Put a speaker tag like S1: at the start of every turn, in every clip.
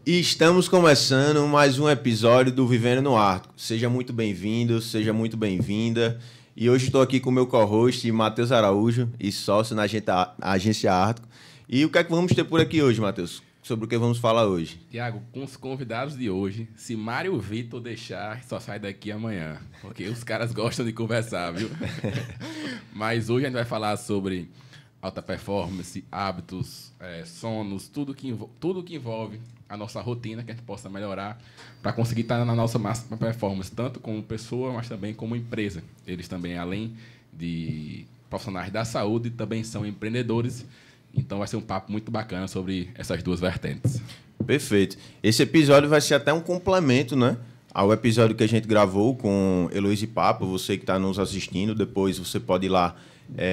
S1: E estamos começando mais um episódio do Vivendo no Ártico. Seja muito bem-vindo, seja muito bem-vinda. E hoje estou aqui com o meu co-host, Matheus Araújo, e sócio na Agência Ártico. E o que é que vamos ter por aqui hoje, Matheus? Sobre o que vamos falar hoje?
S2: Tiago, com os convidados de hoje, se Mário Vitor deixar, só sai daqui amanhã. Porque os caras gostam de conversar, viu? Mas hoje a gente vai falar sobre alta performance, hábitos, sonos, tudo que envolve a nossa rotina, que a gente possa melhorar para conseguir estar na nossa máxima performance, tanto como pessoa, mas também como empresa. Eles também, além de profissionais da saúde, também são empreendedores. Então vai ser um papo muito bacana sobre essas duas vertentes.
S1: Perfeito. Esse episódio vai ser até um complemento, né, ao episódio que a gente gravou com Heloísa Papo. Você que está nos assistindo, depois você pode ir lá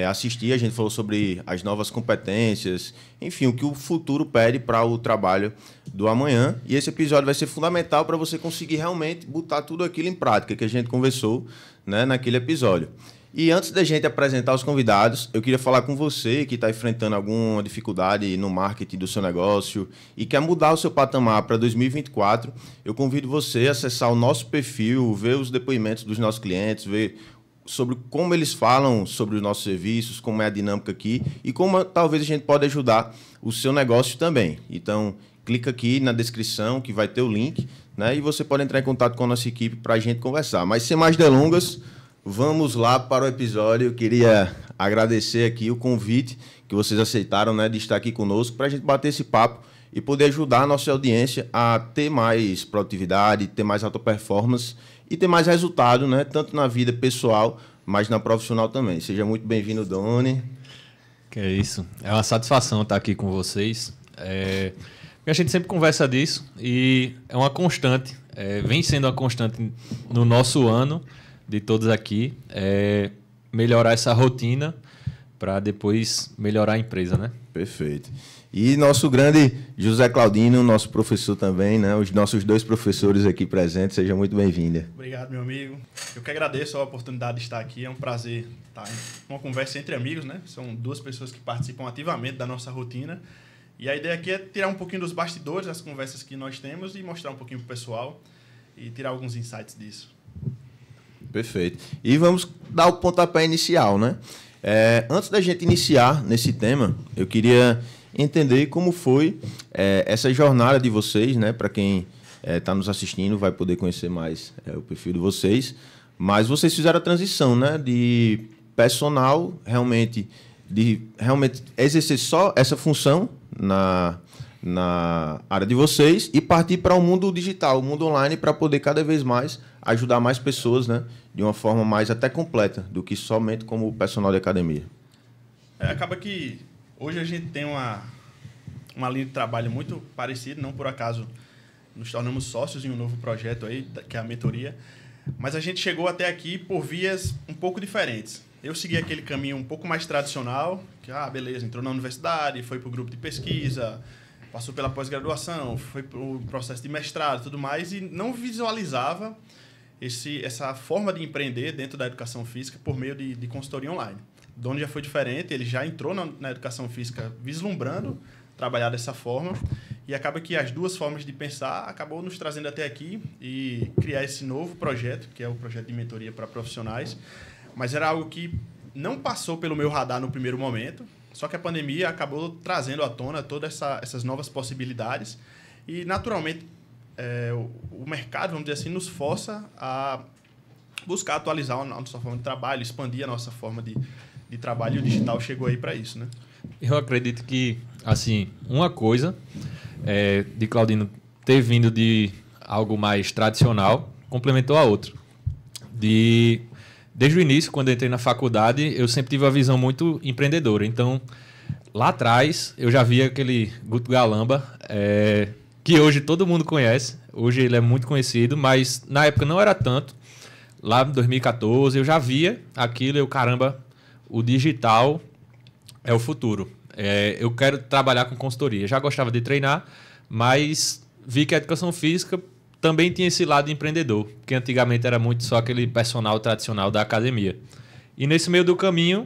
S1: assistir. A gente falou sobre as novas competências, enfim, o que o futuro pede para o trabalho do amanhã. E esse episódio vai ser fundamental para você conseguir realmente botar tudo aquilo em prática que a gente conversou, né, naquele episódio. E antes da gente apresentar os convidados, eu queria falar com você que está enfrentando alguma dificuldade no marketing do seu negócio e quer mudar o seu patamar para 2024. Eu convido você a acessar o nosso perfil, ver os depoimentos dos nossos clientes, ver sobre como eles falam sobre os nossos serviços, como é a dinâmica aqui e como talvez a gente pode ajudar o seu negócio também. Então, clica aqui na descrição que vai ter o link, né? E você pode entrar em contato com a nossa equipe para a gente conversar. Mas sem mais delongas, vamos lá para o episódio. Eu queria agradecer aqui o convite que vocês aceitaram, né, de estar aqui conosco para a gente bater esse papo e poder ajudar a nossa audiência a ter mais produtividade, ter mais alta performance e ter mais resultado, né, tanto na vida pessoal, mas na profissional também. Seja muito bem-vindo, Doni.
S3: Que é isso. É uma satisfação estar aqui com vocês. A gente sempre conversa disso e é uma constante, vem sendo uma constante no nosso ano, de todos aqui, melhorar essa rotina para depois melhorar a empresa, né?
S1: Perfeito. E nosso grande José Claudino, nosso professor também, né? Os nossos dois professores aqui presentes, seja muito bem-vinda.
S4: Obrigado, meu amigo. Eu que agradeço a oportunidade de estar aqui. É um prazer estar em uma conversa entre amigos, né? São duas pessoas que participam ativamente da nossa rotina. E a ideia aqui é tirar um pouquinho dos bastidores, das conversas que nós temos e mostrar um pouquinho para o pessoal e tirar alguns insights disso.
S1: Perfeito. E vamos dar o pontapé inicial, né? Antes da gente iniciar nesse tema, eu queria entender como foi essa jornada de vocês, né? Para quem está nos assistindo vai poder conhecer mais o perfil de vocês. Mas vocês fizeram a transição, né? De personal, realmente exercer só essa função na área de vocês e partir para o mundo digital, o mundo online, para poder cada vez mais ajudar mais pessoas, né, de uma forma mais até completa do que somente como personal de academia.
S4: Acaba que hoje a gente tem uma linha de trabalho muito parecida, não por acaso nos tornamos sócios em um novo projeto aí, que é a mentoria, mas a gente chegou até aqui por vias um pouco diferentes. Eu segui aquele caminho um pouco mais tradicional, que, beleza, entrou na universidade, foi para o grupo de pesquisa, passou pela pós-graduação, foi para o processo de mestrado e tudo mais, e não visualizava essa forma de empreender dentro da educação física por meio de consultoria online. Doni já foi diferente, ele já entrou na educação física vislumbrando trabalhar dessa forma, e acaba que as duas formas de pensar acabou nos trazendo até aqui e criar esse novo projeto, que é o projeto de mentoria para profissionais, mas era algo que não passou pelo meu radar no primeiro momento, só que a pandemia acabou trazendo à tona todas essas novas possibilidades e, naturalmente, o mercado, vamos dizer assim, nos força a buscar atualizar a nossa forma de trabalho, expandir a nossa forma de trabalho, e o digital chegou aí para isso, né?
S3: Eu acredito que, assim, uma coisa de Claudino ter vindo de algo mais tradicional complementou a outra. Desde o início, quando eu entrei na faculdade, eu sempre tive uma visão muito empreendedora. Então, lá atrás, eu já via aquele Guto Galamba, que hoje todo mundo conhece. Hoje ele é muito conhecido, mas na época não era tanto. Lá em 2014, eu já via aquilo, caramba, o digital é o futuro. Eu quero trabalhar com consultoria. Já gostava de treinar, mas vi que a educação física também tinha esse lado empreendedor, que antigamente era muito só aquele personal tradicional da academia. E nesse meio do caminho,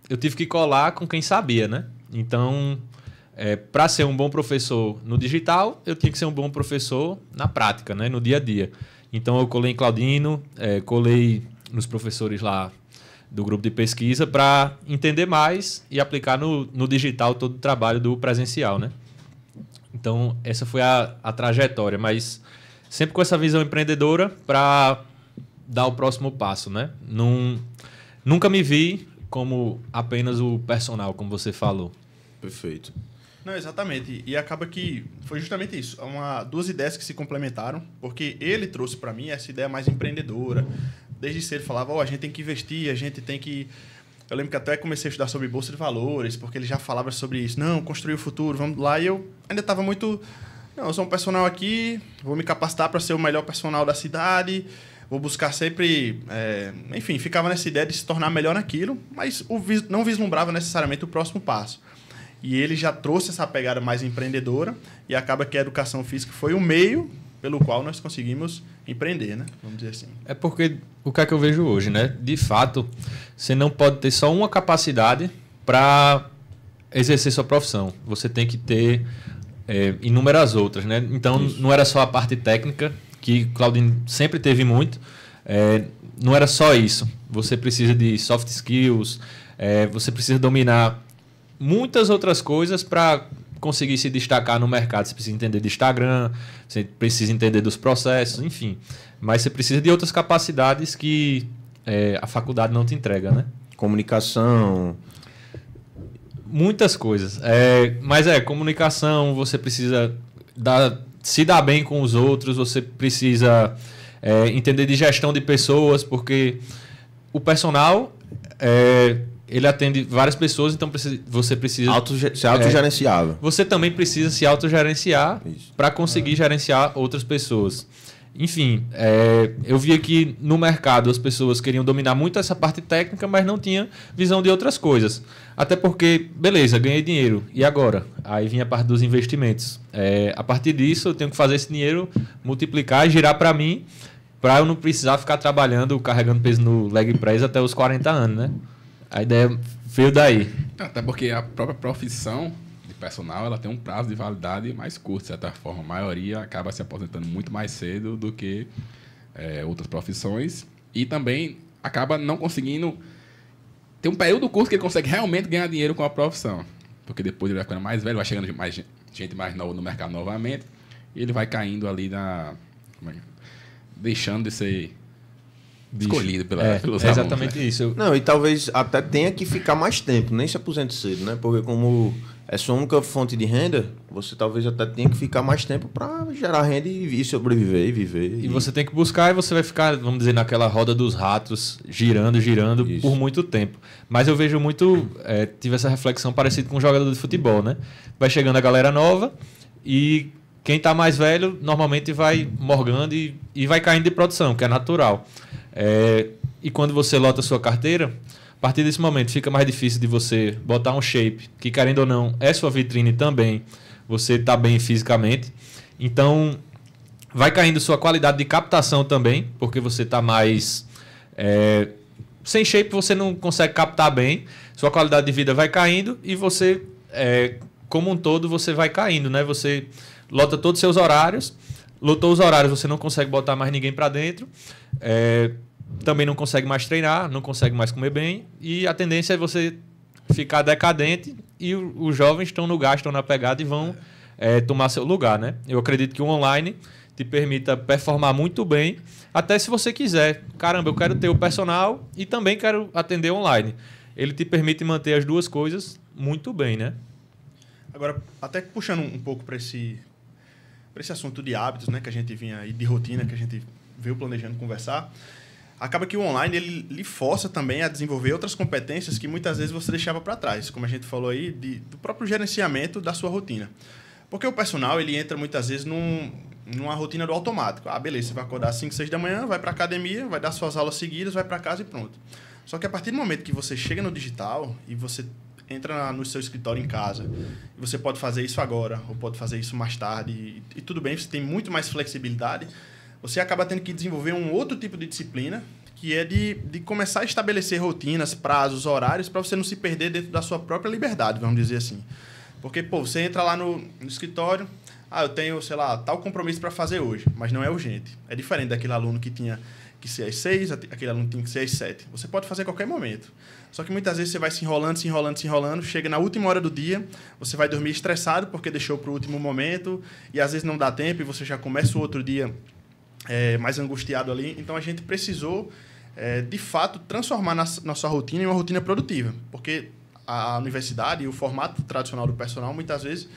S3: eu tive que colar com quem sabia, né? Então, para ser um bom professor no digital, eu tinha que ser um bom professor na prática, né? No dia a dia. Então, eu colei em Claudino, colei nos professores lá do grupo de pesquisa para entender mais e aplicar no digital todo o trabalho do presencial, né? Então, essa foi a trajetória, mas sempre com essa visão empreendedora para dar o próximo passo, né? Nunca me vi como apenas o personal, como você falou.
S1: Perfeito.
S4: Não, exatamente. E acaba que foi justamente isso. Duas ideias que se complementaram, porque ele trouxe para mim essa ideia mais empreendedora. Desde cedo falava, a gente tem que investir, a gente tem que... Eu lembro que até comecei a estudar sobre Bolsa de Valores, porque ele já falava sobre isso. Não, construir o futuro, vamos lá. E eu ainda estava muito... Não, eu sou um personal aqui, vou me capacitar para ser o melhor personal da cidade, vou buscar sempre... enfim, ficava nessa ideia de se tornar melhor naquilo, mas não vislumbrava necessariamente o próximo passo. E ele já trouxe essa pegada mais empreendedora e acaba que a educação física foi o meio pelo qual nós conseguimos empreender, né? Vamos dizer assim.
S3: É porque o que é que eu vejo hoje, né? De fato, você não pode ter só uma capacidade para exercer sua profissão. Você tem que ter inúmeras outras, né? Então, não era só a parte técnica, que Claudinho sempre teve muito. Não era só isso. Você precisa de soft skills, você precisa dominar muitas outras coisas para conseguir se destacar no mercado. Você precisa entender de Instagram, você precisa entender dos processos, enfim. Mas você precisa de outras capacidades que a faculdade não te entrega, né?
S1: Comunicação.
S3: Muitas coisas. Mas comunicação, você precisa se dar bem com os outros, você precisa entender de gestão de pessoas, porque o personal... ele atende várias pessoas, então você precisa...
S1: Ser autogerenciável.
S3: Você também precisa se autogerenciar para conseguir gerenciar outras pessoas. Enfim, eu via que no mercado as pessoas queriam dominar muito essa parte técnica, mas não tinham visão de outras coisas. Até porque, beleza, ganhei dinheiro. E agora? Aí vinha a parte dos investimentos. A partir disso, eu tenho que fazer esse dinheiro multiplicar e girar para mim, para eu não precisar ficar trabalhando, carregando peso no leg press até os 40 anos, né? A ideia veio daí.
S2: Até porque a própria profissão de personal ela tem um prazo de validade mais curto, de certa forma. A maioria acaba se aposentando muito mais cedo do que outras profissões. E também acaba não conseguindo... Tem um período curto que ele consegue realmente ganhar dinheiro com a profissão. Porque depois ele vai ficando mais velho, vai chegando gente mais nova no mercado novamente. E ele vai caindo ali deixando de ser... escolhido pelos alunos.
S3: É exatamente isso.
S1: Não, e talvez até tenha que ficar mais tempo, nem se aposente cedo, né? Porque como é sua única fonte de renda, você talvez até tenha que ficar mais tempo para gerar renda e sobreviver e viver.
S3: E você tem que buscar e você vai ficar, vamos dizer, naquela roda dos ratos, girando isso. Por muito tempo. Mas eu vejo muito, tive essa reflexão parecida com um jogador de futebol, né? Vai chegando a galera nova e quem está mais velho normalmente vai morgando e vai caindo de produção, que é natural. E quando você lota a sua carteira, a partir desse momento fica mais difícil de você botar um shape, que querendo ou não é sua vitrine também, você está bem fisicamente. Então, vai caindo sua qualidade de captação também, porque você está mais... sem shape você não consegue captar bem, sua qualidade de vida vai caindo e você, como um todo, você vai caindo, né? Você lota todos os seus horários, lotou os horários, você não consegue botar mais ninguém para dentro, também não consegue mais treinar, não consegue mais comer bem e a tendência é você ficar decadente e os jovens estão no gás, estão na pegada e vão tomar seu lugar, né? Eu acredito que o online te permita performar muito bem, até se você quiser. Caramba, eu quero ter o personal e também quero atender online. Ele te permite manter as duas coisas muito bem, né?
S4: Agora, até puxando um pouco para esse assunto de hábitos, né, que a gente vinha aí, de rotina, que a gente veio planejando conversar, acaba que o online ele lhe força também a desenvolver outras competências que muitas vezes você deixava para trás, como a gente falou aí, do próprio gerenciamento da sua rotina. Porque o personal ele entra muitas vezes numa rotina do automático. Beleza, você vai acordar às 5, 6 da manhã, vai para a academia, vai dar suas aulas seguidas, vai para casa e pronto. Só que a partir do momento que você chega no digital e você entra no seu escritório em casa, e você pode fazer isso agora, ou pode fazer isso mais tarde, e tudo bem, você tem muito mais flexibilidade, você acaba tendo que desenvolver um outro tipo de disciplina, que é de começar a estabelecer rotinas, prazos, horários, para você não se perder dentro da sua própria liberdade, vamos dizer assim. Porque, pô, você entra lá no escritório, eu tenho, sei lá, tal compromisso para fazer hoje, mas não é urgente. É diferente daquele aluno que tinha que ser às 6, aquele aluno tinha que ser às 7. Você pode fazer a qualquer momento. Só que muitas vezes você vai se enrolando, chega na última hora do dia, você vai dormir estressado porque deixou para o último momento, e às vezes não dá tempo e você já começa o outro dia mais angustiado ali. Então, a gente precisou, de fato, transformar nossa rotina em uma rotina produtiva, porque a universidade e o formato tradicional do personal, muitas vezes,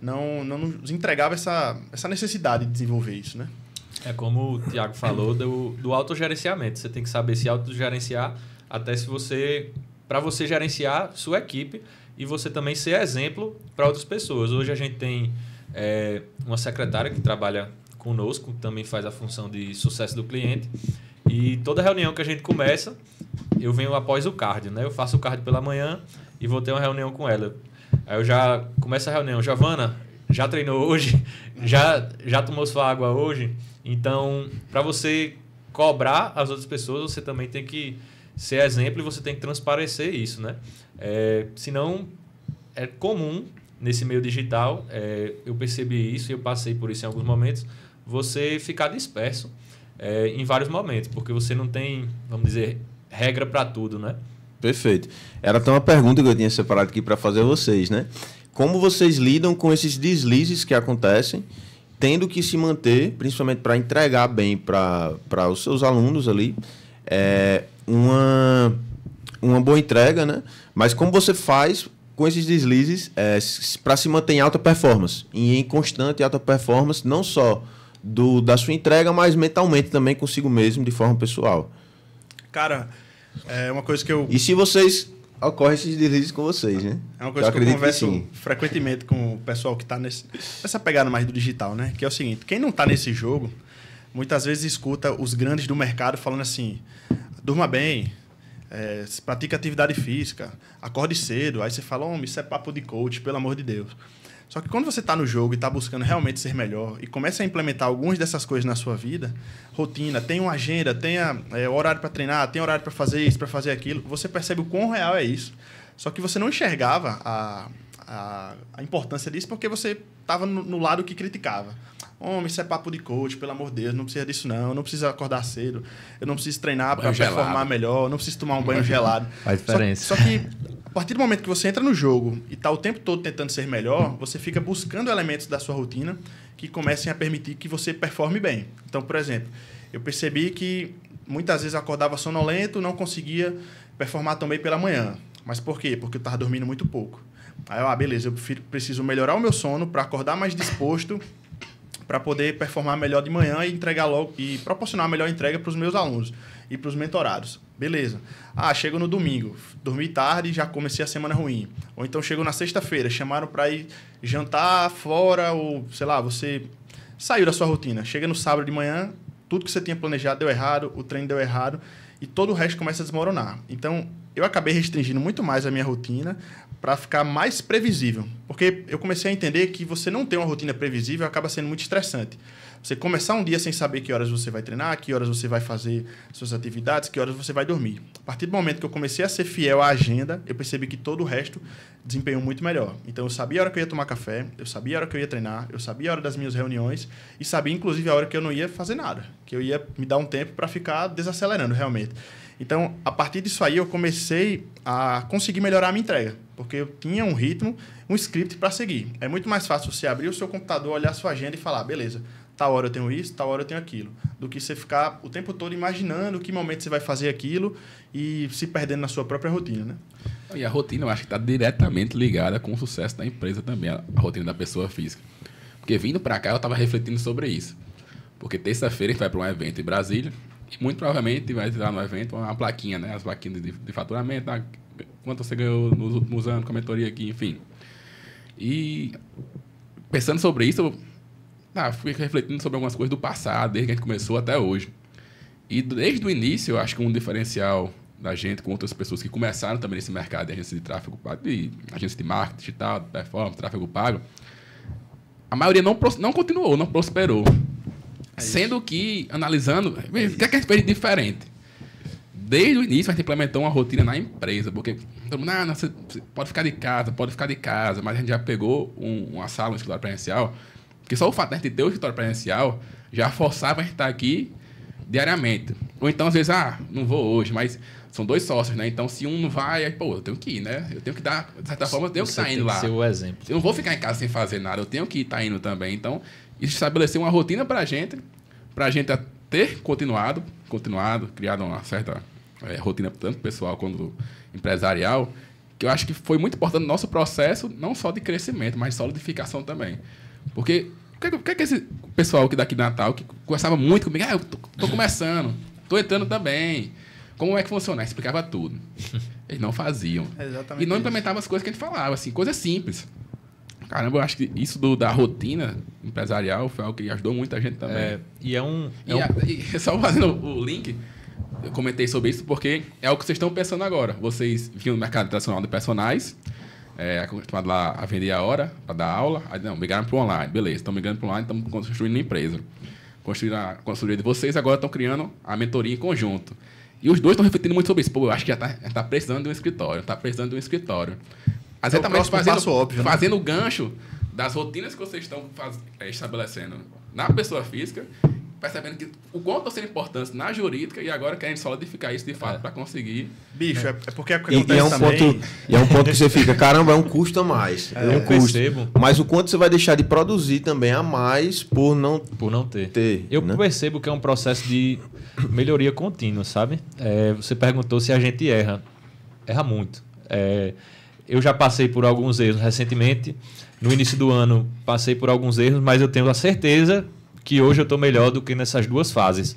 S4: não nos entregava essa necessidade de desenvolver isso, né?
S3: É como o Thiago falou do autogerenciamento. Você tem que saber se autogerenciar até para você gerenciar sua equipe e você também ser exemplo para outras pessoas. Hoje a gente tem uma secretária que trabalha conosco, também faz a função de sucesso do cliente, e toda reunião que a gente começa, eu venho após o cardio, né? Eu faço o cardio pela manhã e vou ter uma reunião com ela. Aí eu já começo a reunião. Giovana, já treinou hoje? Já tomou sua água hoje? Então, para você cobrar as outras pessoas, você também tem que ser exemplo e você tem que transparecer isso, né? Senão, é comum nesse meio digital, eu percebi isso e eu passei por isso em alguns momentos, você ficar disperso em vários momentos, porque você não tem, vamos dizer, regra para tudo, né?
S1: Perfeito. Era até uma pergunta que eu tinha separado aqui para fazer a vocês, né? Como vocês lidam com esses deslizes que acontecem, tendo que se manter, principalmente para entregar bem para os seus alunos ali, uma boa entrega, né? Mas como você faz com esses deslizes para se manter em alta performance, e em constante alta performance, não só da sua entrega, mas mentalmente também consigo mesmo, de forma pessoal?
S4: Cara, é uma coisa que eu...
S1: E se vocês... Ocorrem esses deslizes com vocês, né?
S4: É uma coisa que eu converso frequentemente com o pessoal que está nessa pegada mais do digital, né? Que é o seguinte, quem não está nesse jogo, muitas vezes escuta os grandes do mercado falando assim, durma bem, pratique atividade física, acorde cedo. Aí você fala, homem, isso é papo de coach, pelo amor de Deus. Só que quando você está no jogo e está buscando realmente ser melhor e começa a implementar algumas dessas coisas na sua vida, rotina, tem uma agenda, tenha horário para treinar, tem horário para fazer isso, para fazer aquilo, você percebe o quão real é isso. Só que você não enxergava a importância disso porque você estava no lado que criticava. Homem, isso é papo de coach, pelo amor de Deus, não precisa disso não, eu não preciso acordar cedo, eu não preciso treinar para performar melhor, eu não preciso tomar um banho gelado.
S3: Faz diferença.
S4: Só que a partir do momento que você entra no jogo e está o tempo todo tentando ser melhor, você fica buscando elementos da sua rotina que comecem a permitir que você performe bem. Então, por exemplo, eu percebi que muitas vezes eu acordava sonolento, não conseguia performar tão bem pela manhã. Mas por quê? Porque eu estava dormindo muito pouco. Aí, beleza, eu preciso melhorar o meu sono para acordar mais disposto, para poder performar melhor de manhã e entregar logo e proporcionar a melhor entrega para os meus alunos e para os mentorados. Beleza. Chego no domingo, dormi tarde e já comecei a semana ruim. Ou então chego na sexta-feira, chamaram para ir jantar fora ou, sei lá, você saiu da sua rotina. Chega no sábado de manhã, tudo que você tinha planejado deu errado, o treino deu errado e todo o resto começa a desmoronar. Então, eu acabei restringindo muito mais a minha rotina para ficar mais previsível. Porque eu comecei a entender que você não ter uma rotina previsível acaba sendo muito estressante. Você começar um dia sem saber que horas você vai treinar, que horas você vai fazer suas atividades, que horas você vai dormir. A partir do momento que eu comecei a ser fiel à agenda, eu percebi que todo o resto desempenhou muito melhor. Então, eu sabia a hora que eu ia tomar café, eu sabia a hora que eu ia treinar, eu sabia a hora das minhas reuniões e sabia, inclusive, a hora que eu não ia fazer nada, que eu ia me dar um tempo para ficar desacelerando, realmente. Então, a partir disso aí, eu comecei a conseguir melhorar a minha entrega, porque eu tinha um ritmo, um script para seguir. É muito mais fácil você abrir o seu computador, olhar a sua agenda e falar, beleza, tal hora eu tenho isso, tal hora eu tenho aquilo, do que você ficar o tempo todo imaginando que momento você vai fazer aquilo e se perdendo na sua própria rotina, né?
S2: E a rotina, eu acho que está diretamente ligada com o sucesso da empresa também, a rotina da pessoa física. Porque vindo para cá, eu estava refletindo sobre isso. Porque terça-feira a gente vai para um evento em Brasília e muito provavelmente vai lá no evento uma plaquinha, né? As plaquinhas de faturamento, quanto você ganhou nos últimos anos, com a mentoria aqui, enfim. E pensando sobre isso, fui refletindo sobre algumas coisas do passado, desde que a gente começou até hoje. E desde o início, eu acho que um diferencial da gente com outras pessoas que começaram também nesse mercado de agência de tráfego pago, de agência de marketing digital, de performance, tráfego pago, a maioria não continuou, não prosperou. Sendo que, analisando, o que é que a gente fez de diferente? desde o início, a gente implementou uma rotina na empresa, porque todo mundo, não, você pode ficar de casa, mas a gente já pegou uma sala, um escritório presencial, porque só o fato de a gente ter o escritório presencial já forçava a gente estar aqui diariamente. Ou então, às vezes, não vou hoje, mas são 2 sócios, né? Então, se um não vai, aí, eu tenho que ir, né? Eu tenho que dar, de certa forma, eu tenho que estar indo lá.
S3: Você tem que ser o exemplo.
S2: Eu não vou ficar em casa sem fazer nada, eu tenho que estar indo também. Então, isso estabeleceu uma rotina pra gente ter continuado, criado uma certa rotina, tanto pessoal quanto empresarial, que eu acho que foi muito importante no nosso processo, não só de crescimento, mas de solidificação também. Porque o que é que esse pessoal aqui daqui de Natal, que conversava muito comigo, eu tô começando, tô entrando também, como é que funciona? Explicava tudo. Eles não faziam.
S4: Exatamente.
S2: E não implementavam as coisas que a gente falava, assim, coisas simples. Caramba, eu acho que isso da rotina empresarial foi algo que ajudou muita gente também. E só fazendo o link, eu comentei sobre isso porque é algo que vocês estão pensando agora. Vocês vinham no mercado tradicional de personagens, acostumado lá a vender a hora, para dar aula. Aí, não, migraram para o online. Beleza, estão migrando para o online, estamos construindo uma empresa. Construindo a consultoria de vocês, agora estão criando a mentoria em conjunto. E os dois estão refletindo muito sobre isso. Eu acho que já está precisando de um escritório, Às vezes também fazendo o gancho das rotinas que vocês estão estabelecendo na pessoa física, percebendo que o quanto estão sendo importantes na jurídica e agora querem solidificar isso de fato para conseguir.
S4: Bicho, é porque
S1: é um ponto que você fica, caramba, é um custo a mais. É um custo. Percebo. Mas o quanto você vai deixar de produzir também a mais por não ter.
S3: Eu percebo que é um processo de melhoria contínua, sabe? Você perguntou se a gente erra. Erra muito. Eu já passei por alguns erros recentemente. No início do ano, passei por alguns erros, mas eu tenho a certeza que hoje eu estou melhor do que nessas 2 fases.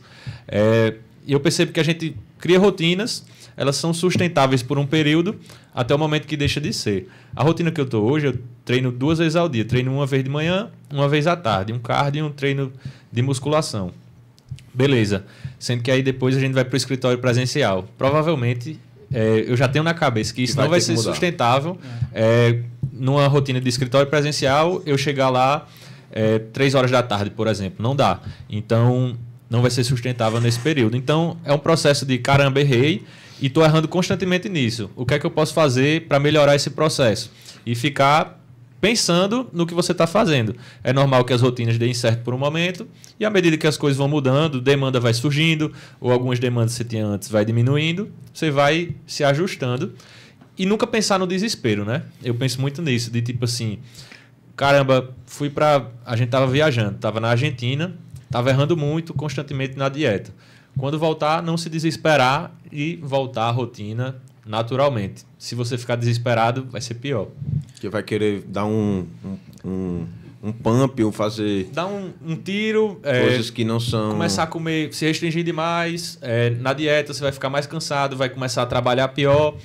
S3: E eu percebo que a gente cria rotinas, elas são sustentáveis por um período, até o momento que deixa de ser. A rotina que eu estou hoje, eu treino 2 vezes ao dia. Treino uma vez de manhã, uma vez à tarde. Um cardio e um treino de musculação. Beleza. Sendo que aí depois a gente vai para o escritório presencial. Provavelmente... eu já tenho na cabeça que isso não vai ser sustentável. Numa rotina de escritório presencial, eu chegar lá 3 horas da tarde, por exemplo. Não dá. Então, não vai ser sustentável nesse período. Então, é um processo de caramba, errei e estou errando constantemente nisso. O que é que eu posso fazer para melhorar esse processo? E ficar pensando no que você está fazendo. É normal que as rotinas deem certo por um momento e à medida que as coisas vão mudando, demanda vai surgindo ou algumas demandas que você tinha antes vai diminuindo, você vai se ajustando e nunca pensar no desespero, né? Eu penso muito nisso, de tipo assim, caramba, a gente estava viajando, estava na Argentina, estava errando muito constantemente na dieta. Quando voltar, não se desesperar e voltar à rotina naturalmente. Se você ficar desesperado, vai ser pior.
S1: Que vai querer dar um pump, ou fazer...
S3: Dar um tiro.
S1: Coisas que não são...
S3: Começar a comer, se restringir demais. Na dieta, você vai ficar mais cansado, vai começar a trabalhar pior.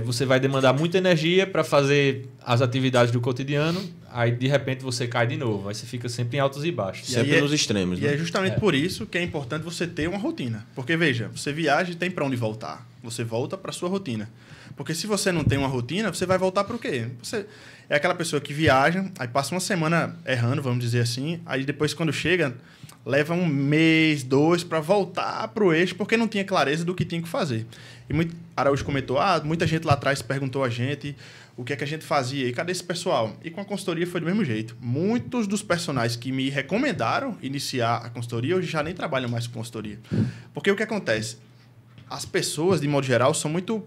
S3: Você vai demandar muita energia para fazer as atividades do cotidiano. Aí, de repente, você cai de novo. Aí você fica sempre em altos e baixos.
S1: Sempre nos extremos.
S4: E é justamente por isso que é importante você ter uma rotina. Porque, veja, você viaja e tem para onde voltar. Você volta para sua rotina. Porque se você não tem uma rotina, você vai voltar para o quê? Você é aquela pessoa que viaja, aí passa uma semana errando, vamos dizer assim. Aí depois, quando chega, leva 1 mês, 2 para voltar para o eixo, porque não tinha clareza do que tinha que fazer. E Araújo comentou, muita gente lá atrás perguntou a gente o que é que a gente fazia e cadê esse pessoal? E com a consultoria foi do mesmo jeito. Muitos dos personagens que me recomendaram iniciar a consultoria hoje já nem trabalham mais com consultoria. Porque o que acontece? As pessoas, de modo geral, são muito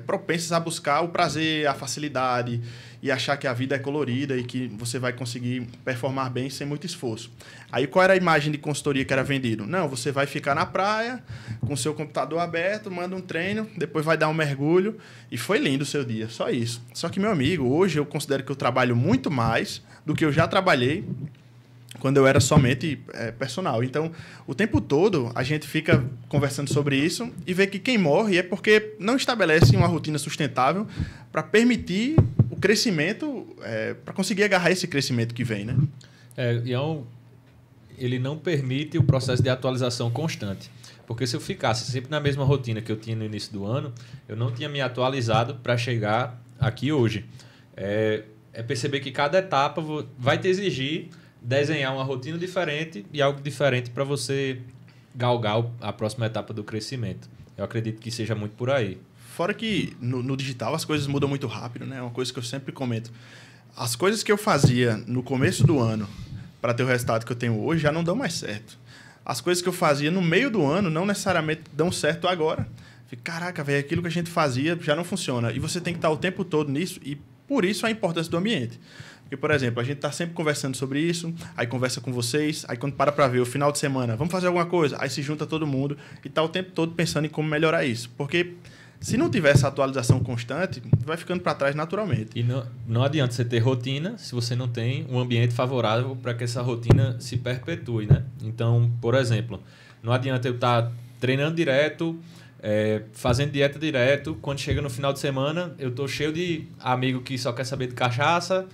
S4: propensas a buscar o prazer, a facilidade e achar que a vida é colorida e que você vai conseguir performar bem sem muito esforço. Aí, qual era a imagem de consultoria que era vendido? Não, você vai ficar na praia com o seu computador aberto, manda um treino, depois vai dar um mergulho e foi lindo o seu dia, só isso. Só que, meu amigo, hoje eu considero que eu trabalho muito mais do que eu já trabalhei quando eu era somente personal. Então, o tempo todo, a gente fica conversando sobre isso e vê que quem morre é porque não estabelece uma rotina sustentável para permitir o crescimento, para conseguir agarrar esse crescimento que vem, né?
S3: Ele não permite o processo de atualização constante. Porque se eu ficasse sempre na mesma rotina que eu tinha no início do ano, eu não tinha me atualizado para chegar aqui hoje. É perceber que cada etapa vai te exigir desenhar uma rotina diferente e algo diferente para você galgar a próxima etapa do crescimento. Eu acredito que seja muito por aí.
S4: Fora que no digital as coisas mudam muito rápido, né? É uma coisa que eu sempre comento. As coisas que eu fazia no começo do ano para ter o resultado que eu tenho hoje já não dão mais certo. As coisas que eu fazia no meio do ano não necessariamente dão certo agora. Fico, caraca, velho, aquilo que a gente fazia já não funciona. E você tem que estar o tempo todo nisso e por isso a importância do ambiente. Porque, por exemplo, a gente está sempre conversando sobre isso, aí conversa com vocês, aí quando para ver o final de semana, vamos fazer alguma coisa, aí se junta todo mundo e está o tempo todo pensando em como melhorar isso. Porque se não tiver essa atualização constante, vai ficando para trás naturalmente.
S3: E não adianta você ter rotina se você não tem um ambiente favorável para que essa rotina se perpetue, né? Então, por exemplo, não adianta eu estar treinando direto, fazendo dieta direto, quando chega no final de semana, eu estou cheio de amigo que só quer saber de cachaça,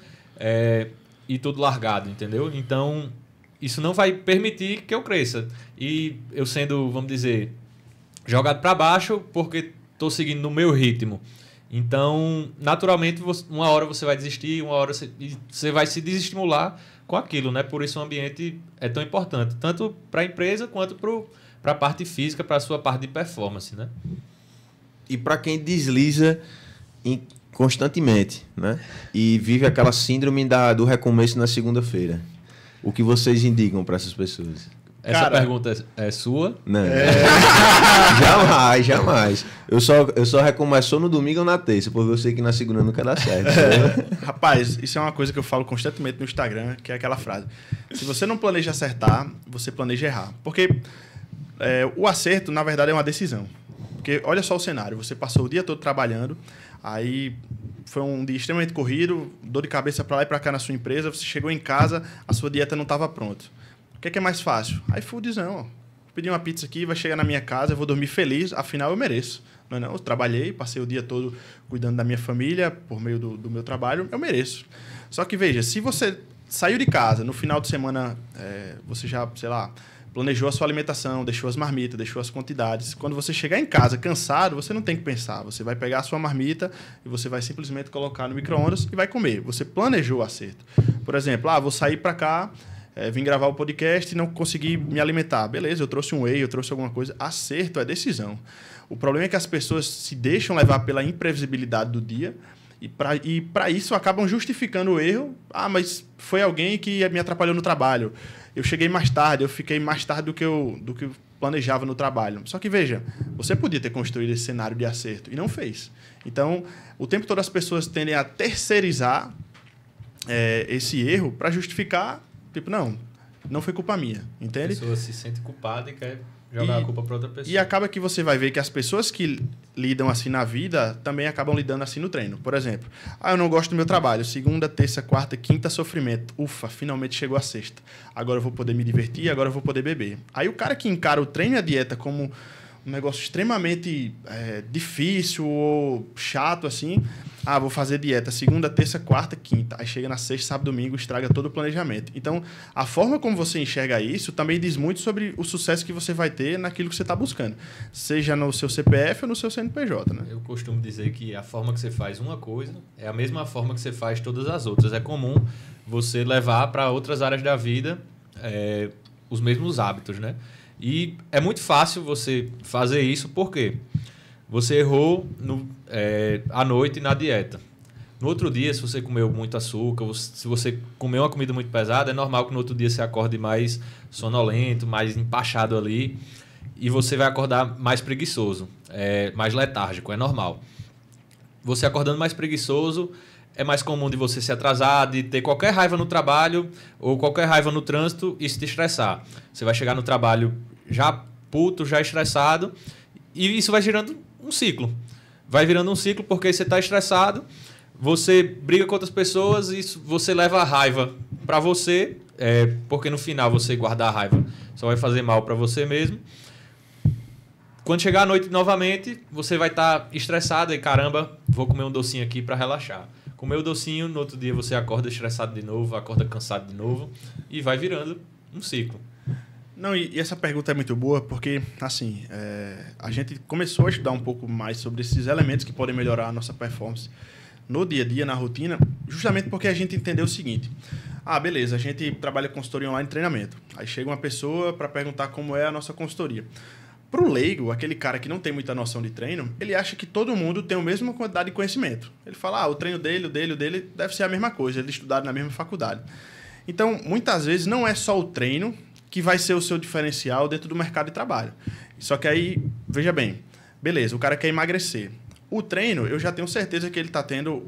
S3: e tudo largado, entendeu? Então, isso não vai permitir que eu cresça. E eu sendo, vamos dizer, jogado para baixo porque estou seguindo no meu ritmo. Então, naturalmente, uma hora você vai desistir, uma hora você vai se desestimular com aquilo, né? Por isso o ambiente é tão importante, tanto para a empresa quanto para a parte física, para a sua parte de performance, né?
S1: E para quem desliza constantemente, né? E vive aquela síndrome do recomeço na segunda-feira. O que vocês indicam para essas pessoas?
S3: Essa pergunta é sua?
S1: Não. Jamais. Eu só recomeço no domingo ou na terça, porque eu sei que na segunda nunca dá certo.
S4: Rapaz, isso é uma coisa que eu falo constantemente no Instagram, que é aquela frase. Se você não planeja acertar, você planeja errar. Porque o acerto, na verdade, é uma decisão. Porque olha só o cenário. Você passou o dia todo trabalhando, aí foi um dia extremamente corrido, dor de cabeça para lá e para cá na sua empresa, você chegou em casa, a sua dieta não estava pronta. O que é mais fácil? iFoodzão, ó. Pedir uma pizza aqui, vai chegar na minha casa, eu vou dormir feliz, afinal eu mereço. Não, eu trabalhei, passei o dia todo cuidando da minha família, por meio do meu trabalho, eu mereço. Só que veja, se você saiu de casa, no final de semana, você já, sei lá, planejou a sua alimentação, deixou as marmitas, deixou as quantidades. Quando você chegar em casa cansado, você não tem que pensar. Você vai pegar a sua marmita e você vai simplesmente colocar no micro-ondas e vai comer. Você planejou o acerto. Por exemplo, vou sair para cá, vim gravar o podcast e não consegui me alimentar. Beleza, eu trouxe um whey, eu trouxe alguma coisa. Acerto é decisão. O problema é que as pessoas se deixam levar pela imprevisibilidade do dia e para isso acabam justificando o erro. Mas foi alguém que me atrapalhou no trabalho. Eu cheguei mais tarde, eu fiquei mais tarde do que eu planejava no trabalho. Só que, veja, você podia ter construído esse cenário de acerto e não fez. Então, o tempo todo as pessoas tendem a terceirizar esse erro para justificar, tipo, não foi culpa minha, entende?
S3: A pessoa se sente culpada e quer jogar a culpa para outra pessoa.
S4: E acaba que você vai ver que as pessoas que lidam assim na vida também acabam lidando assim no treino. Por exemplo, eu não gosto do meu trabalho. Segunda, terça, quarta, quinta, sofrimento. Ufa, finalmente chegou a sexta. Agora eu vou poder me divertir, agora eu vou poder beber. Aí o cara que encara o treino e a dieta como um negócio extremamente difícil ou chato assim... vou fazer dieta segunda, terça, quarta, quinta. Aí chega na sexta, sábado, domingo, estraga todo o planejamento. Então, a forma como você enxerga isso também diz muito sobre o sucesso que você vai ter naquilo que você está buscando. Seja no seu CPF ou no seu CNPJ, né?
S3: Eu costumo dizer que a forma que você faz uma coisa é a mesma forma que você faz todas as outras. É comum você levar para outras áreas da vida os mesmos hábitos, né? E é muito fácil você fazer isso porque você errou à noite na dieta. No outro dia, se você comeu muito açúcar, se você comeu uma comida muito pesada, é normal que no outro dia você acorde mais sonolento, mais empachado ali, e você vai acordar mais preguiçoso, mais letárgico, é normal. Você acordando mais preguiçoso, é mais comum de você se atrasar, de ter qualquer raiva no trabalho ou qualquer raiva no trânsito e se estressar. Você vai chegar no trabalho já puto, já estressado, e isso vai gerando um ciclo. Vai virando um ciclo porque você está estressado, você briga com outras pessoas e você leva a raiva para você, porque no final você guardar a raiva só vai fazer mal para você mesmo. Quando chegar à noite novamente, você vai estar estressado e caramba, vou comer um docinho aqui para relaxar. Comer o docinho, no outro dia você acorda estressado de novo, acorda cansado de novo e vai virando um ciclo.
S4: Não, e essa pergunta é muito boa porque, assim, a gente começou a estudar um pouco mais sobre esses elementos que podem melhorar a nossa performance no dia a dia, na rotina, justamente porque a gente entendeu o seguinte. Beleza, a gente trabalha consultoria online e treinamento. Aí chega uma pessoa para perguntar como é a nossa consultoria. Pro leigo, aquele cara que não tem muita noção de treino, ele acha que todo mundo tem a mesma quantidade de conhecimento. Ele fala, o treino dele, o dele deve ser a mesma coisa, ele estudado na mesma faculdade. Então, muitas vezes, não é só o treino que vai ser o seu diferencial dentro do mercado de trabalho. Só que aí, veja bem, beleza, o cara quer emagrecer. O treino, eu já tenho certeza que ele está tendo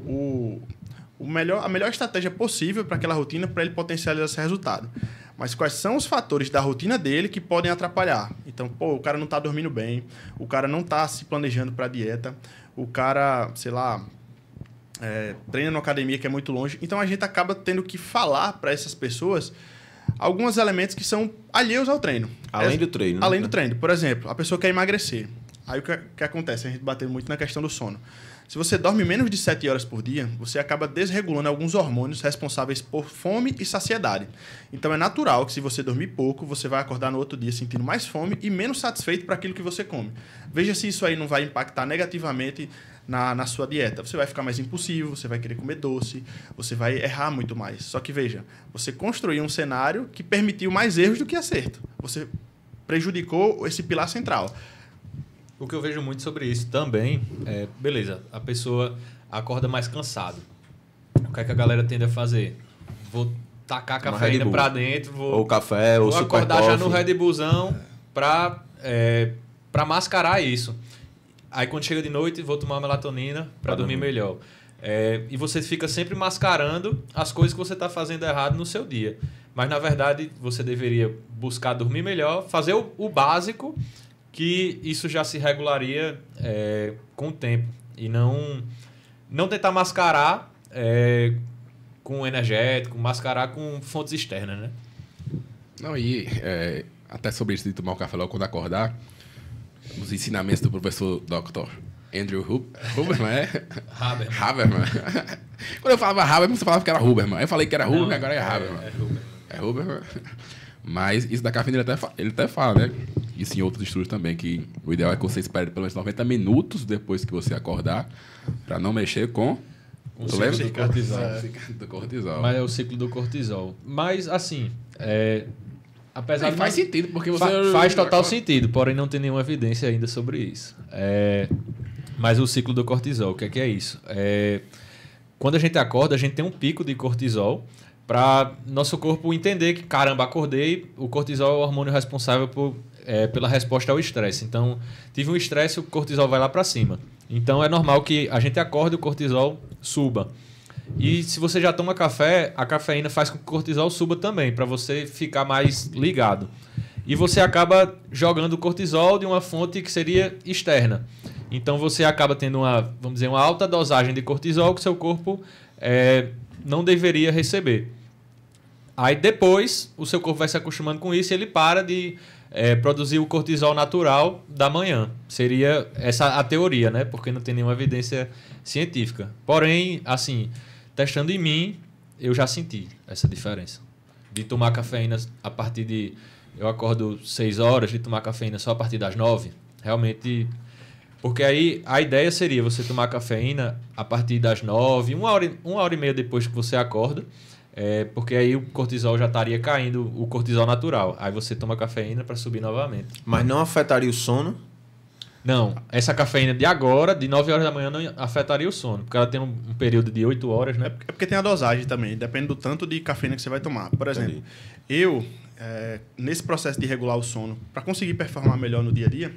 S4: a melhor estratégia possível para aquela rotina, para ele potencializar esse resultado. Mas quais são os fatores da rotina dele que podem atrapalhar? Então, o cara não está dormindo bem, o cara não está se planejando para a dieta, o cara, sei lá, treina na academia que é muito longe. Então, a gente acaba tendo que falar para essas pessoas alguns elementos que são alheios ao treino.
S1: Além do treino.
S4: Além do treino. Por exemplo, a pessoa quer emagrecer. Aí o que acontece? A gente bateu muito na questão do sono. Se você dorme menos de 7 horas por dia, você acaba desregulando alguns hormônios responsáveis por fome e saciedade. Então é natural que se você dormir pouco, você vai acordar no outro dia sentindo mais fome e menos satisfeito para aquilo que você come. Veja se isso aí não vai impactar negativamente na sua dieta. Você vai ficar mais impulsivo, você vai querer comer doce, você vai errar muito mais. Só que veja, você construiu um cenário que permitiu mais erros do que acerto. Você prejudicou esse pilar central.
S3: O que eu vejo muito sobre isso também é, beleza, a pessoa acorda mais cansado. O que é que a galera tende a fazer? Vou tacar cafeína pra dentro,
S1: ou café, ou
S3: vou
S1: super
S3: acordar já
S1: coffee.
S3: no Red Bullzão pra mascarar isso. Aí quando chega de noite, vou tomar melatonina pra dormir melhor. E você fica sempre mascarando as coisas que você está fazendo errado no seu dia. Mas, na verdade, você deveria buscar dormir melhor, fazer o básico, que isso já se regularia com o tempo. E não tentar mascarar com energético, mascarar com fontes externas, né?
S2: Não, e até sobre isso de tomar o café logo quando acordar, os ensinamentos do professor Dr. Andrew Huberman, Haberman. Quando eu falava Haberman, você falava que era Huberman. Eu falei que era Huberman, agora é Haberman. É Huberman. Mas isso da cafeína ele até fala, né? Isso em outros estudos também, que o ideal é que você espere pelo menos 90 minutos depois que você acordar para não mexer com
S3: o ciclo do cortisol.
S2: Do cortisol.
S3: Mas é o ciclo do cortisol. Mas, assim, apesar de...
S2: Faz sentido, porque você...
S3: Faz total sentido, porém não tem nenhuma evidência ainda sobre isso. Mas o ciclo do cortisol, o que é isso? Quando a gente acorda, a gente tem um pico de cortisol para nosso corpo entender que, caramba, acordei, o cortisol é o hormônio responsável pela resposta ao estresse. Então, tive um estresse, o cortisol vai lá para cima. Então, é normal que a gente acorde e o cortisol suba. E se você já toma café, a cafeína faz com que o cortisol suba também, para você ficar mais ligado. E você acaba jogando o cortisol de uma fonte que seria externa. Então, você acaba tendo uma alta dosagem de cortisol que seu corpo não deveria receber. Aí, depois, o seu corpo vai se acostumando com isso e ele para de produzir o cortisol natural da manhã. Seria essa a teoria, né? Porque não tem nenhuma evidência científica. Porém, assim, testando em mim, eu já senti essa diferença. De tomar cafeína a partir de... Eu acordo 6 horas, de tomar cafeína só a partir das 9. Realmente... Porque aí a ideia seria você tomar cafeína a partir das 9, uma hora e meia depois que você acorda, porque aí o cortisol já estaria caindo, o cortisol natural. Aí você toma cafeína para subir novamente.
S1: Mas não afetaria o sono?
S3: Não, essa cafeína de agora, de 9 horas da manhã, não afetaria o sono, porque ela tem um período de 8 horas, né?
S4: É porque tem a dosagem também, depende do tanto de cafeína que você vai tomar. Por exemplo, eu, nesse processo de regular o sono, para conseguir performar melhor no dia a dia,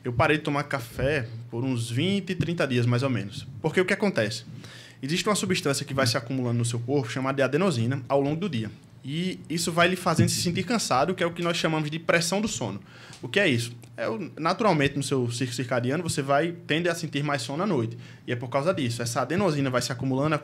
S4: eu parei de tomar café por uns 20, 30 dias, mais ou menos. Porque o que acontece? Existe uma substância que vai se acumulando no seu corpo, chamada de adenosina, ao longo do dia. E isso vai lhe fazendo se sentir cansado, que é o que nós chamamos de pressão do sono. O que é isso? Naturalmente, no seu ciclo circadiano, você tende a sentir mais sono à noite. E é por causa disso. Essa adenosina vai se acumulando,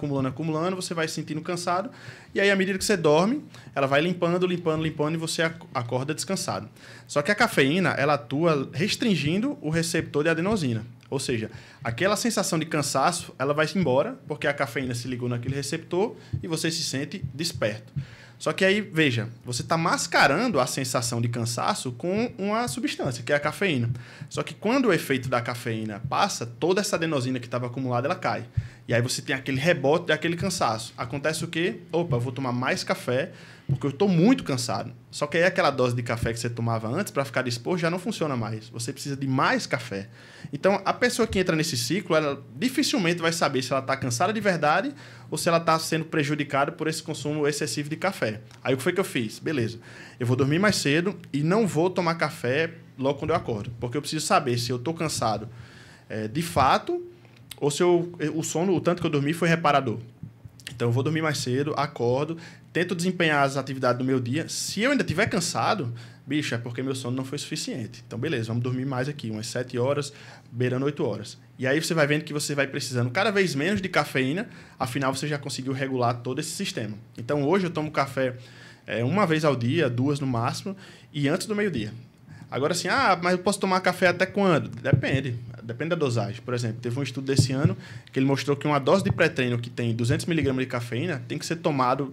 S4: você vai se sentindo cansado. E aí, à medida que você dorme, ela vai limpando e você acorda descansado. Só que a cafeína, ela atua restringindo o receptor de adenosina. Ou seja, aquela sensação de cansaço, ela vai embora, porque a cafeína se ligou naquele receptor e você se sente desperto. Só que aí, veja, você está mascarando a sensação de cansaço com uma substância, que é a cafeína. Só que quando o efeito da cafeína passa, toda essa adenosina que estava acumulada, ela cai. E aí você tem aquele rebote daquele cansaço. Acontece o quê? Opa, eu vou tomar mais café porque eu estou muito cansado. Só que aí aquela dose de café que você tomava antes para ficar disposto já não funciona mais. Você precisa de mais café. Então, a pessoa que entra nesse ciclo, ela dificilmente vai saber se ela está cansada de verdade ou se ela está sendo prejudicada por esse consumo excessivo de café. Aí o que foi que eu fiz? Beleza, eu vou dormir mais cedo e não vou tomar café logo quando eu acordo. Porque eu preciso saber se eu estou cansado de fato ou se o sono, o tanto que eu dormi, foi reparador. Então, eu vou dormir mais cedo, acordo, tento desempenhar as atividades do meu dia. Se eu ainda estiver cansado, bicho, é porque meu sono não foi suficiente. Então, beleza, vamos dormir mais aqui, umas 7 horas, beirando 8 horas. E aí você vai vendo que você vai precisando cada vez menos de cafeína, afinal você já conseguiu regular todo esse sistema. Então, hoje eu tomo café uma vez ao dia, 2 no máximo, e antes do meio-dia. Agora, assim, mas eu posso tomar café até quando? Depende da dosagem. Por exemplo, teve um estudo desse ano que ele mostrou que uma dose de pré-treino que tem 200 mg de cafeína tem que ser tomado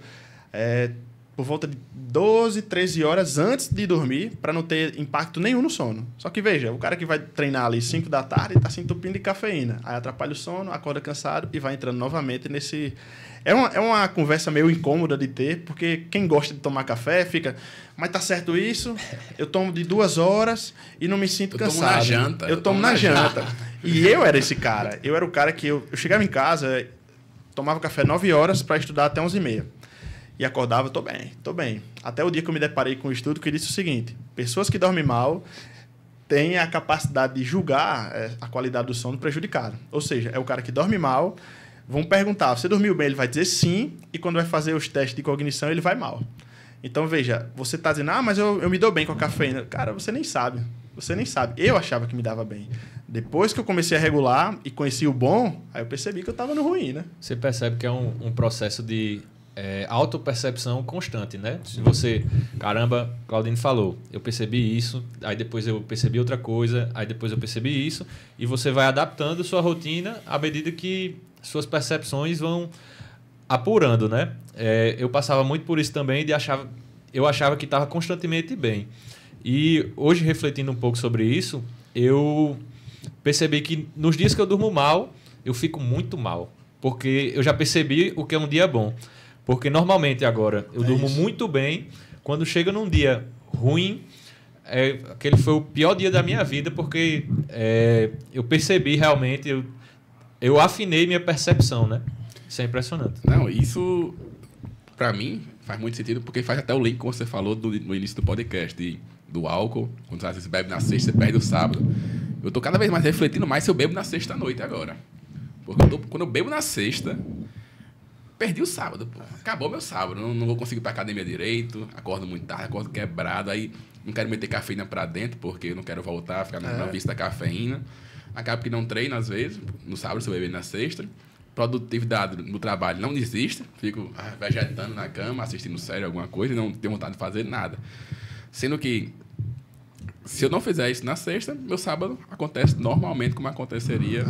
S4: por volta de 12, 13 horas antes de dormir para não ter impacto nenhum no sono. Só que, veja, o cara que vai treinar ali 5 da tarde está se entupindo de cafeína. Aí atrapalha o sono, acorda cansado e vai entrando novamente nesse... É uma conversa meio incômoda de ter, porque quem gosta de tomar café fica... Mas tá certo isso? Eu tomo de 2 horas e não me sinto cansado. Eu tomo na janta. E eu era esse cara. Eu era o cara que eu chegava em casa, tomava café 9 horas para estudar até 11h30. E acordava, tô bem. Até o dia que eu me deparei com um estudo que disse o seguinte: pessoas que dormem mal têm a capacidade de julgar a qualidade do sono prejudicada. Ou seja, é o cara que dorme mal, vão perguntar, você dormiu bem? Ele vai dizer sim, e quando vai fazer os testes de cognição, ele vai mal. Então, veja, você está dizendo, mas eu me dou bem com a cafeína. Cara, você nem sabe. Eu achava que me dava bem. Depois que eu comecei a regular e conheci o bom, aí eu percebi que eu estava no ruim, né?
S3: Você percebe que é um processo de autopercepção constante, né? Se você, caramba, Claudine falou, eu percebi isso, aí depois eu percebi outra coisa, aí depois eu percebi isso, e você vai adaptando sua rotina à medida que suas percepções vão apurando, né? Eu passava muito por isso também, eu achava que estava constantemente bem. E hoje, refletindo um pouco sobre isso, eu percebi que nos dias que eu durmo mal, eu fico muito mal, porque eu já percebi o que é um dia bom. Porque normalmente agora eu durmo muito bem, quando chega num dia ruim, aquele foi o pior dia da minha vida, porque eu percebi realmente, eu afinei minha percepção, né? Isso é impressionante.
S2: Não, isso pra mim faz muito sentido, porque faz até o link que você falou no início do podcast, do álcool. Quando você bebe na sexta, você perde o sábado. Eu tô cada vez mais refletindo mais se eu bebo na sexta-noite agora. Porque quando eu bebo na sexta, perdi o sábado, pô. Acabou meu sábado. Não vou conseguir ir pra academia direito, acordo muito tarde, acordo quebrado, aí não quero meter cafeína pra dentro, porque eu não quero voltar a ficar na vista da cafeína. Acabo que não treino às vezes, no sábado, se eu beber na sexta. Produtividade no trabalho, não desisto. Fico vegetando na cama, assistindo série, alguma coisa, e não tenho vontade de fazer nada. Sendo que, se eu não fizer isso na sexta, meu sábado acontece normalmente como aconteceria,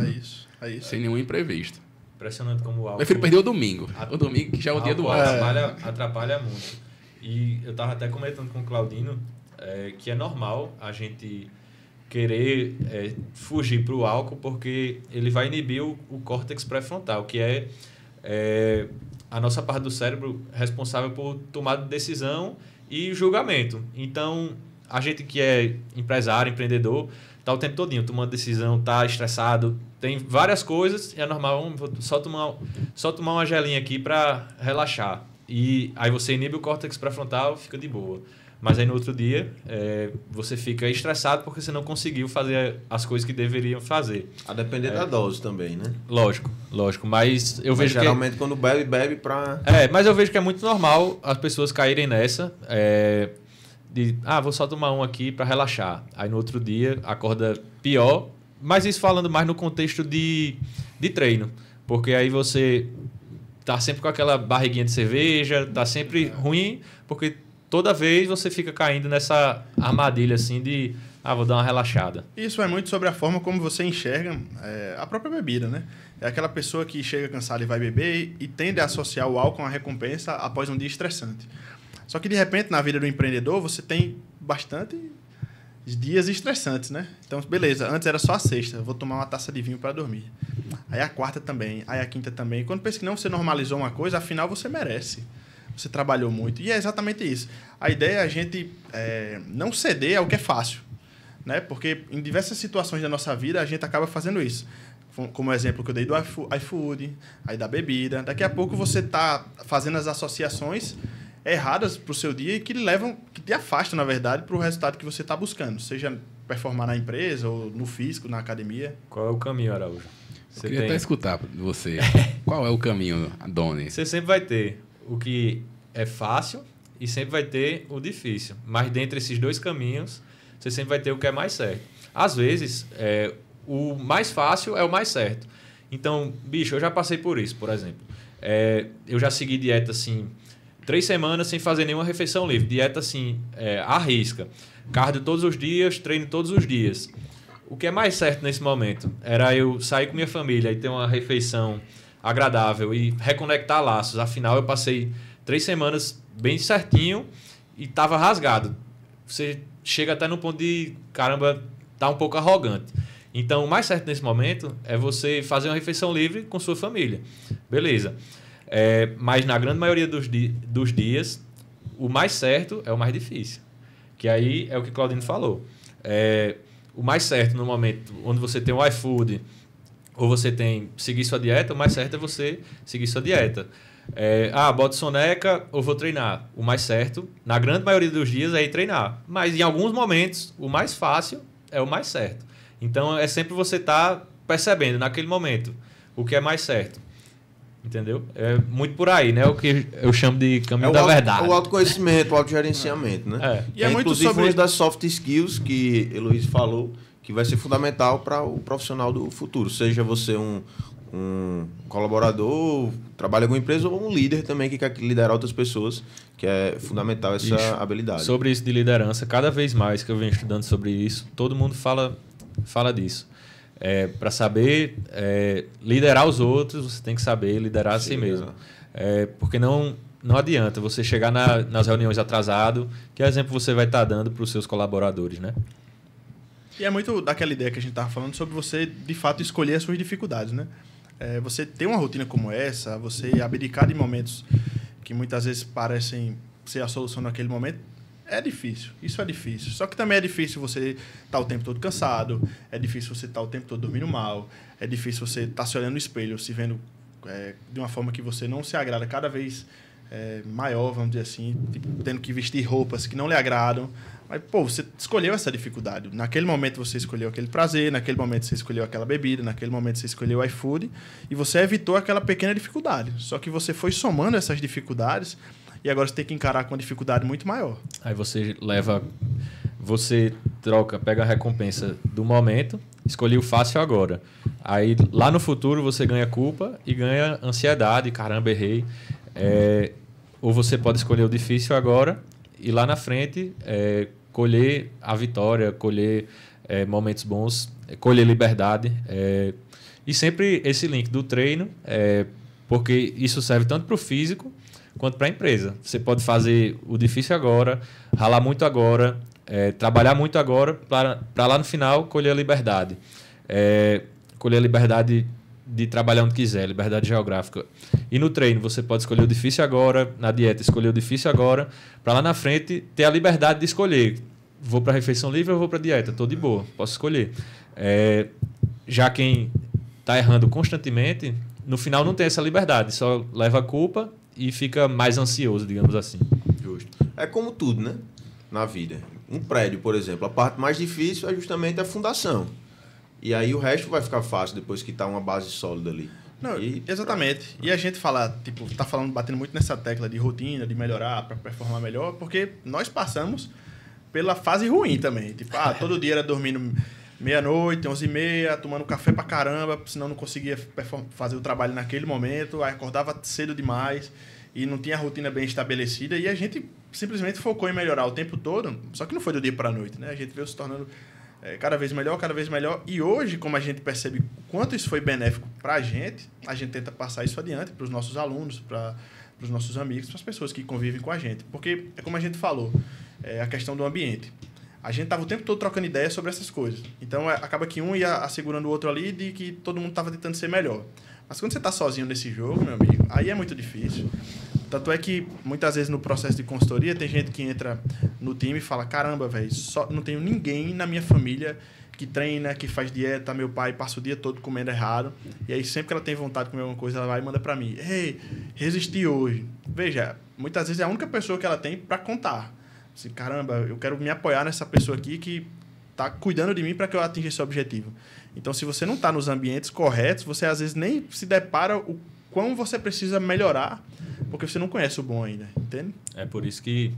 S2: sem nenhum imprevisto.
S3: Impressionante como o álcool...
S2: Prefiro perder o domingo. O domingo, que já é o dia do álcool.
S3: Atrapalha muito. E eu estava até comentando com o Claudino que é normal a gente querer fugir para o álcool, porque ele vai inibir o córtex pré-frontal, que é a nossa parte do cérebro responsável por tomada de decisão e julgamento. Então, a gente que é empresário, empreendedor, está o tempo todinho tomando decisão, está estressado, tem várias coisas, e é normal, vou só tomar uma gelinha aqui para relaxar. E aí você inibe o córtex pré-frontal, fica de boa. Mas aí no outro dia, você fica estressado porque você não conseguiu fazer as coisas que deveriam fazer.
S1: A depender da dose também, né?
S3: Lógico. Mas eu vejo
S1: geralmente quando bebe pra...
S3: mas eu vejo que é muito normal as pessoas caírem nessa, vou só tomar um aqui para relaxar. Aí no outro dia, acorda pior. Mas isso falando mais no contexto de treino. Porque aí você tá sempre com aquela barriguinha de cerveja, tá sempre ruim, porque toda vez você fica caindo nessa armadilha assim de vou dar uma relaxada.
S4: Isso é muito sobre a forma como você enxerga a própria bebida, né? É aquela pessoa que chega cansada e vai beber e tende a associar o álcool a uma recompensa após um dia estressante. Só que, de repente, na vida do empreendedor, você tem bastante dias estressantes, né? Então, beleza, antes era só a sexta, eu vou tomar uma taça de vinho para dormir. Aí a quarta também, aí a quinta também. Quando pensa que não, você normalizou uma coisa, afinal você merece. Você trabalhou muito. E é exatamente isso. A ideia é a gente não ceder ao que é fácil, né? Porque em diversas situações da nossa vida, a gente acaba fazendo isso. Como o exemplo que eu dei do iFood, aí da bebida. Daqui a pouco você está fazendo as associações erradas para o seu dia e que te afastam, na verdade, para o resultado que você está buscando. Seja performar na empresa ou no físico, na academia.
S3: Qual é o caminho, Araújo?
S2: Eu queria até escutar de você. Qual é o caminho, Doni?
S3: Você sempre vai ter o que é fácil e sempre vai ter o difícil. Mas dentre esses dois caminhos, você sempre vai ter o que é mais certo. Às vezes, o mais fácil é o mais certo. Então, bicho, eu já passei por isso, por exemplo. Eu já segui dieta, assim, 3 semanas sem fazer nenhuma refeição livre. Dieta, assim, à risca. Cardio todos os dias, treino todos os dias. O que é mais certo nesse momento era eu sair com minha família e ter uma refeição agradável e reconectar laços. Afinal, eu passei 3 semanas bem certinho e estava rasgado. Você chega até no ponto de, caramba, tá um pouco arrogante. Então, o mais certo nesse momento é você fazer uma refeição livre com sua família. Beleza. Mas na grande maioria dos dias, o mais certo é o mais difícil. Que aí é o que o Claudino falou. O mais certo no momento onde você tem o iFood ou você tem seguir sua dieta, o mais certo é você seguir sua dieta. Boto soneca ou vou treinar. O mais certo, na grande maioria dos dias, é ir treinar. Mas em alguns momentos, o mais fácil é o mais certo. Então, é sempre você estar percebendo naquele momento o que é mais certo. Entendeu? É muito por aí, né? O que eu chamo de caminho da verdade.
S1: O autoconhecimento, o autogerenciamento, né?
S4: E é muito
S1: inclusive
S4: sobre
S1: uma das soft skills que Heloísa falou, que vai ser fundamental para o profissional do futuro. Seja você um colaborador, trabalha com uma empresa, ou um líder também que quer liderar outras pessoas, que é fundamental essa habilidade.
S3: Sobre isso de liderança, cada vez mais que eu venho estudando sobre isso, todo mundo fala disso. Para saber liderar os outros, você tem que saber liderar a si mesmo. Porque não adianta você chegar nas reuniões atrasado, que exemplo você vai estar dando para os seus colaboradores, né?
S4: E é muito daquela ideia que a gente estava falando sobre você, de fato, escolher as suas dificuldades, né? Você ter uma rotina como essa, você abdicar de momentos que muitas vezes parecem ser a solução naquele momento, é difícil. Isso é difícil. Só que também é difícil você estar o tempo todo cansado, é difícil você estar o tempo todo dormindo mal, é difícil você estar se olhando no espelho, se vendo de uma forma que você não se agrada cada vez maior, vamos dizer assim, tipo, tendo que vestir roupas que não lhe agradam. Mas, você escolheu essa dificuldade. Naquele momento você escolheu aquele prazer, naquele momento você escolheu aquela bebida, naquele momento você escolheu o iFood e você evitou aquela pequena dificuldade. Só que você foi somando essas dificuldades e agora você tem que encarar com uma dificuldade muito maior.
S3: Aí você pega a recompensa do momento, escolhi o fácil agora. Aí lá no futuro você ganha culpa e ganha ansiedade, caramba, errei. Ou você pode escolher o difícil agora e lá na frente colher a vitória, colher momentos bons, colher liberdade. E sempre esse link do treino, porque isso serve tanto para o físico quanto para a empresa. Você pode fazer o difícil agora, ralar muito agora, trabalhar muito agora, para lá no final colher a liberdade. Colher a liberdade de trabalhar onde quiser, liberdade geográfica. E no treino você pode escolher o difícil agora, na dieta escolher o difícil agora, para lá na frente ter a liberdade de escolher. Vou para a refeição livre ou vou para a dieta? Estou de boa, posso escolher. Já quem está errando constantemente, no final não tem essa liberdade, só leva a culpa e fica mais ansioso, digamos assim.
S1: Justo. É como tudo, né? Na vida. Um prédio, por exemplo, a parte mais difícil é justamente a fundação. E aí o resto vai ficar fácil depois que está uma base sólida ali.
S4: Não, exatamente. E a gente tá batendo muito nessa tecla de rotina, de melhorar, para performar melhor, porque nós passamos pela fase ruim também. Todo dia era dormindo meia-noite, 11h30, tomando café pra caramba, senão não conseguia fazer o trabalho naquele momento, aí acordava cedo demais e não tinha a rotina bem estabelecida e a gente simplesmente focou em melhorar o tempo todo, só que não foi do dia pra noite, né? A gente veio se tornando cada vez melhor. E hoje, como a gente percebe o quanto isso foi benéfico para a gente tenta passar isso adiante para os nossos alunos, para os nossos amigos, para as pessoas que convivem com a gente. Porque é como a gente falou, a questão do ambiente. A gente estava o tempo todo trocando ideias sobre essas coisas. Então, acaba que um ia assegurando o outro ali de que todo mundo estava tentando ser melhor. Mas quando você está sozinho nesse jogo, meu amigo, aí é muito difícil. Tanto é que, muitas vezes, no processo de consultoria, tem gente que entra no time e fala, caramba, velho, não tenho ninguém na minha família que treina, que faz dieta, meu pai passa o dia todo comendo errado. E aí, sempre que ela tem vontade de comer alguma coisa, ela vai e manda para mim, ei, resisti hoje. Veja, muitas vezes é a única pessoa que ela tem para contar. Assim, caramba, eu quero me apoiar nessa pessoa aqui que está cuidando de mim para que eu atinja esse objetivo. Então, se você não está nos ambientes corretos, você às vezes nem se depara o quão você precisa melhorar, porque você não conhece o bom ainda, entende?
S3: É por isso que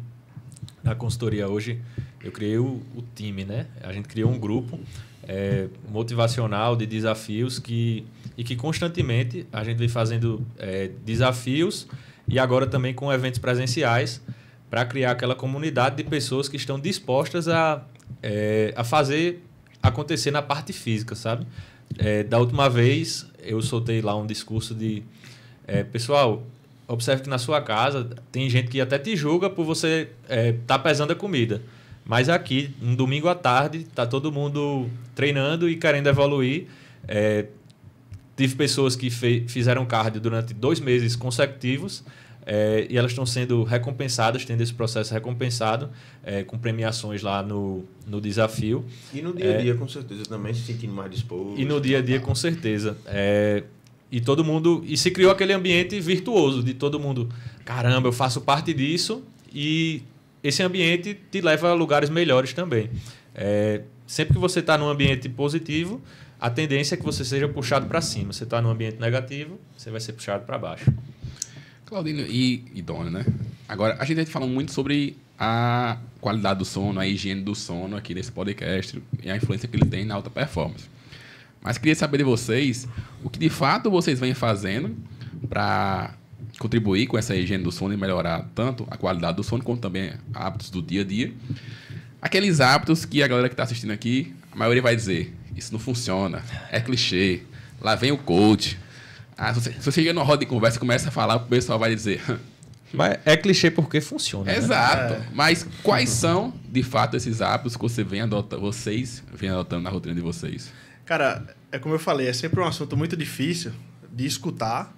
S3: na consultoria hoje eu criei o time, né? A gente criou um grupo motivacional de desafios e que constantemente a gente vem fazendo desafios e agora também com eventos presenciais para criar aquela comunidade de pessoas que estão dispostas a fazer acontecer na parte física, sabe? Da última vez, eu soltei lá um discurso de... pessoal, observe que na sua casa tem gente que até te julga por você estar pesando a comida. Mas aqui, um domingo à tarde, está todo mundo treinando e querendo evoluir. Tive pessoas que fizeram cardio durante 2 meses consecutivos, e elas estão sendo recompensadas, tendo esse processo recompensado, com premiações lá no desafio.
S1: E no dia a dia, com certeza, também se sentindo mais disposto.
S3: E no dia a dia, com certeza. E todo mundo... E se criou aquele ambiente virtuoso de todo mundo. Caramba, eu faço parte disso e esse ambiente te leva a lugares melhores também. Sempre que você está num ambiente positivo, a tendência é que você seja puxado para cima. Você está num ambiente negativo, você vai ser puxado para baixo.
S2: Claudino e Dona, né? Agora, a gente fala muito sobre a qualidade do sono, a higiene do sono aqui nesse podcast e a influência que ele tem na alta performance. Mas queria saber de vocês o que de fato vocês vêm fazendo para contribuir com essa higiene do sono e melhorar tanto a qualidade do sono quanto também hábitos do dia a dia. Aqueles hábitos que a galera que está assistindo aqui, a maioria vai dizer, isso não funciona, é clichê, lá vem o coach. Se você chega numa roda de conversa e começa a falar, o pessoal vai dizer...
S3: Mas é clichê porque funciona.
S2: Exato. Né? Mas quais são, de fato, esses hábitos que vocês vêm adotando na rotina de vocês?
S4: Cara, é como eu falei, é sempre um assunto muito difícil de escutar,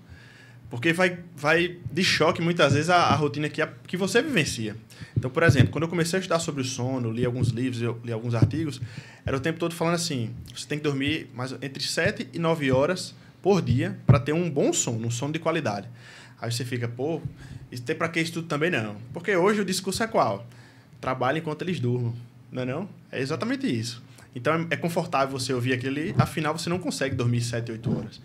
S4: porque vai de choque muitas vezes a rotina que você vivencia. Então, por exemplo, quando eu comecei a estudar sobre o sono, li alguns livros, eu li alguns artigos, era o tempo todo falando assim, você tem que dormir entre 7 e 9 horas por dia para ter um bom sono, um sono de qualidade. Aí você fica, pô, isso tem para que isso tudo também não? Porque hoje o discurso é qual? Trabalha enquanto eles durmam, não é não? É exatamente isso. Então é confortável você ouvir aquilo ali, afinal você não consegue dormir 7, 8 horas.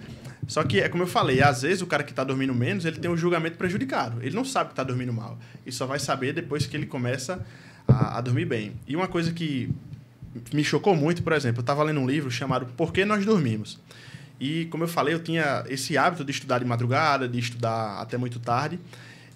S4: Só que é como eu falei, às vezes o cara que está dormindo menos, ele tem um julgamento prejudicado. Ele não sabe que está dormindo mal. E só vai saber depois que ele começa a dormir bem. E uma coisa que me chocou muito, por exemplo, eu estava lendo um livro chamado Por que Nós Dormimos? E, como eu falei, eu tinha esse hábito de estudar de madrugada, de estudar até muito tarde,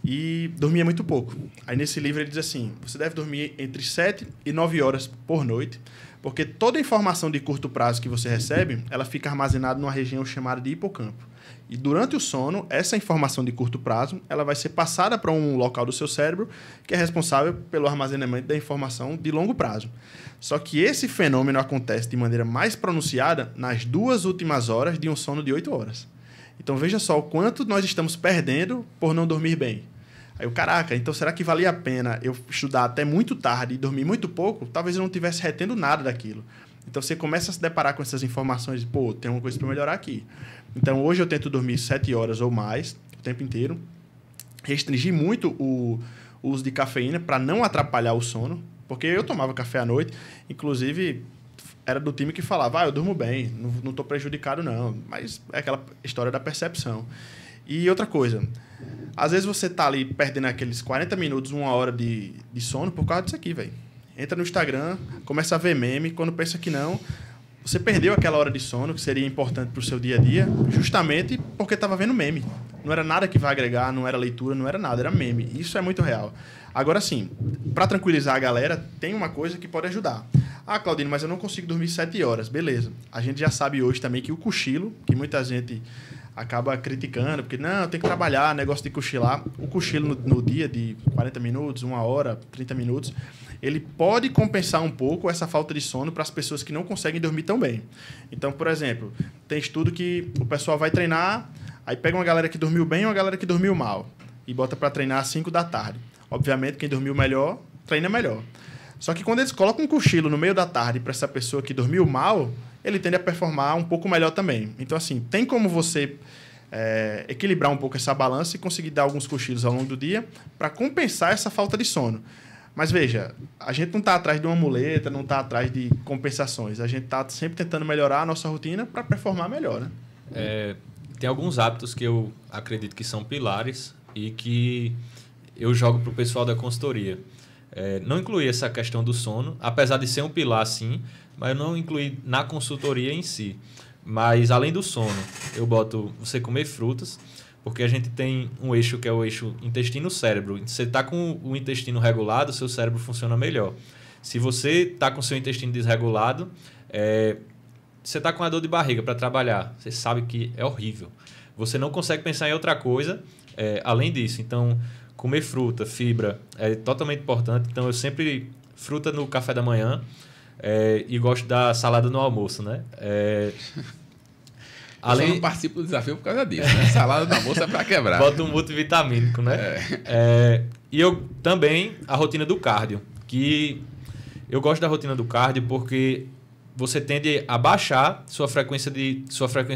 S4: e dormia muito pouco. Aí, nesse livro, ele diz assim, você deve dormir entre 7 e 9 horas por noite, porque toda a informação de curto prazo que você recebe, ela fica armazenada numa região chamada de hipocampo. E, durante o sono, essa informação de curto prazo, ela vai ser passada para um local do seu cérebro que é responsável pelo armazenamento da informação de longo prazo. Só que esse fenômeno acontece de maneira mais pronunciada nas 2 últimas horas de um sono de 8 horas. Então, veja só o quanto nós estamos perdendo por não dormir bem. Aí caraca, então será que valia a pena eu estudar até muito tarde e dormir muito pouco? Talvez eu não estivesse retendo nada daquilo. Então, você começa a se deparar com essas informações de, pô, tem uma coisa para melhorar aqui. Então, hoje eu tento dormir 7 horas ou mais, o tempo inteiro. Restringi muito o uso de cafeína para não atrapalhar o sono. Porque eu tomava café à noite, inclusive era do time que falava, eu durmo bem, não estou prejudicado não, mas é aquela história da percepção. E outra coisa, às vezes você está ali perdendo aqueles 40 minutos, 1 hora de sono por causa disso aqui, velho. Entra no Instagram, começa a ver meme, quando pensa que não, você perdeu aquela hora de sono que seria importante para o seu dia a dia, justamente porque estava vendo meme. Não era nada que vai agregar, não era leitura, não era nada, era meme. Isso é muito real. Agora sim, para tranquilizar a galera, tem uma coisa que pode ajudar. Ah, Claudino, mas eu não consigo dormir 7 horas. Beleza. A gente já sabe hoje também que o cochilo, que muita gente acaba criticando, porque não, tem que trabalhar, negócio de cochilar. O cochilo no dia de 40 minutos, 1 hora, 30 minutos, ele pode compensar um pouco essa falta de sono para as pessoas que não conseguem dormir tão bem. Então, por exemplo, tem estudo que o pessoal vai treinar, aí pega uma galera que dormiu bem e uma galera que dormiu mal, e bota para treinar às 5 da tarde. Obviamente, quem dormiu melhor, treina melhor. Só que quando eles colocam um cochilo no meio da tarde para essa pessoa que dormiu mal, ele tende a performar um pouco melhor também. Então, assim, tem como você equilibrar um pouco essa balança e conseguir dar alguns cochilos ao longo do dia para compensar essa falta de sono. Mas veja, a gente não está atrás de uma muleta, não está atrás de compensações. A gente está sempre tentando melhorar a nossa rotina para performar melhor, né?
S3: Tem alguns hábitos que eu acredito que são pilares e que eu jogo para o pessoal da consultoria. Não incluí essa questão do sono, apesar de ser um pilar, sim, mas eu não incluí na consultoria em si. Mas, além do sono, eu boto você comer frutas, porque a gente tem um eixo que é o eixo intestino-cérebro. Você está com o intestino regulado, seu cérebro funciona melhor. Se você está com o seu intestino desregulado, você está com a dor de barriga para trabalhar. Você sabe que é horrível. Você não consegue pensar em outra coisa além disso. Então, comer fruta, fibra, é totalmente importante. Então, eu sempre... Fruta no café da manhã e gosto da salada no almoço, né?
S2: Eu não participo do desafio por causa disso, né? Salada no almoço é para quebrar.
S3: Bota um multivitamínico, né? E eu também, a rotina do cardio, que eu gosto da rotina do cardio porque você tende a baixar sua frequência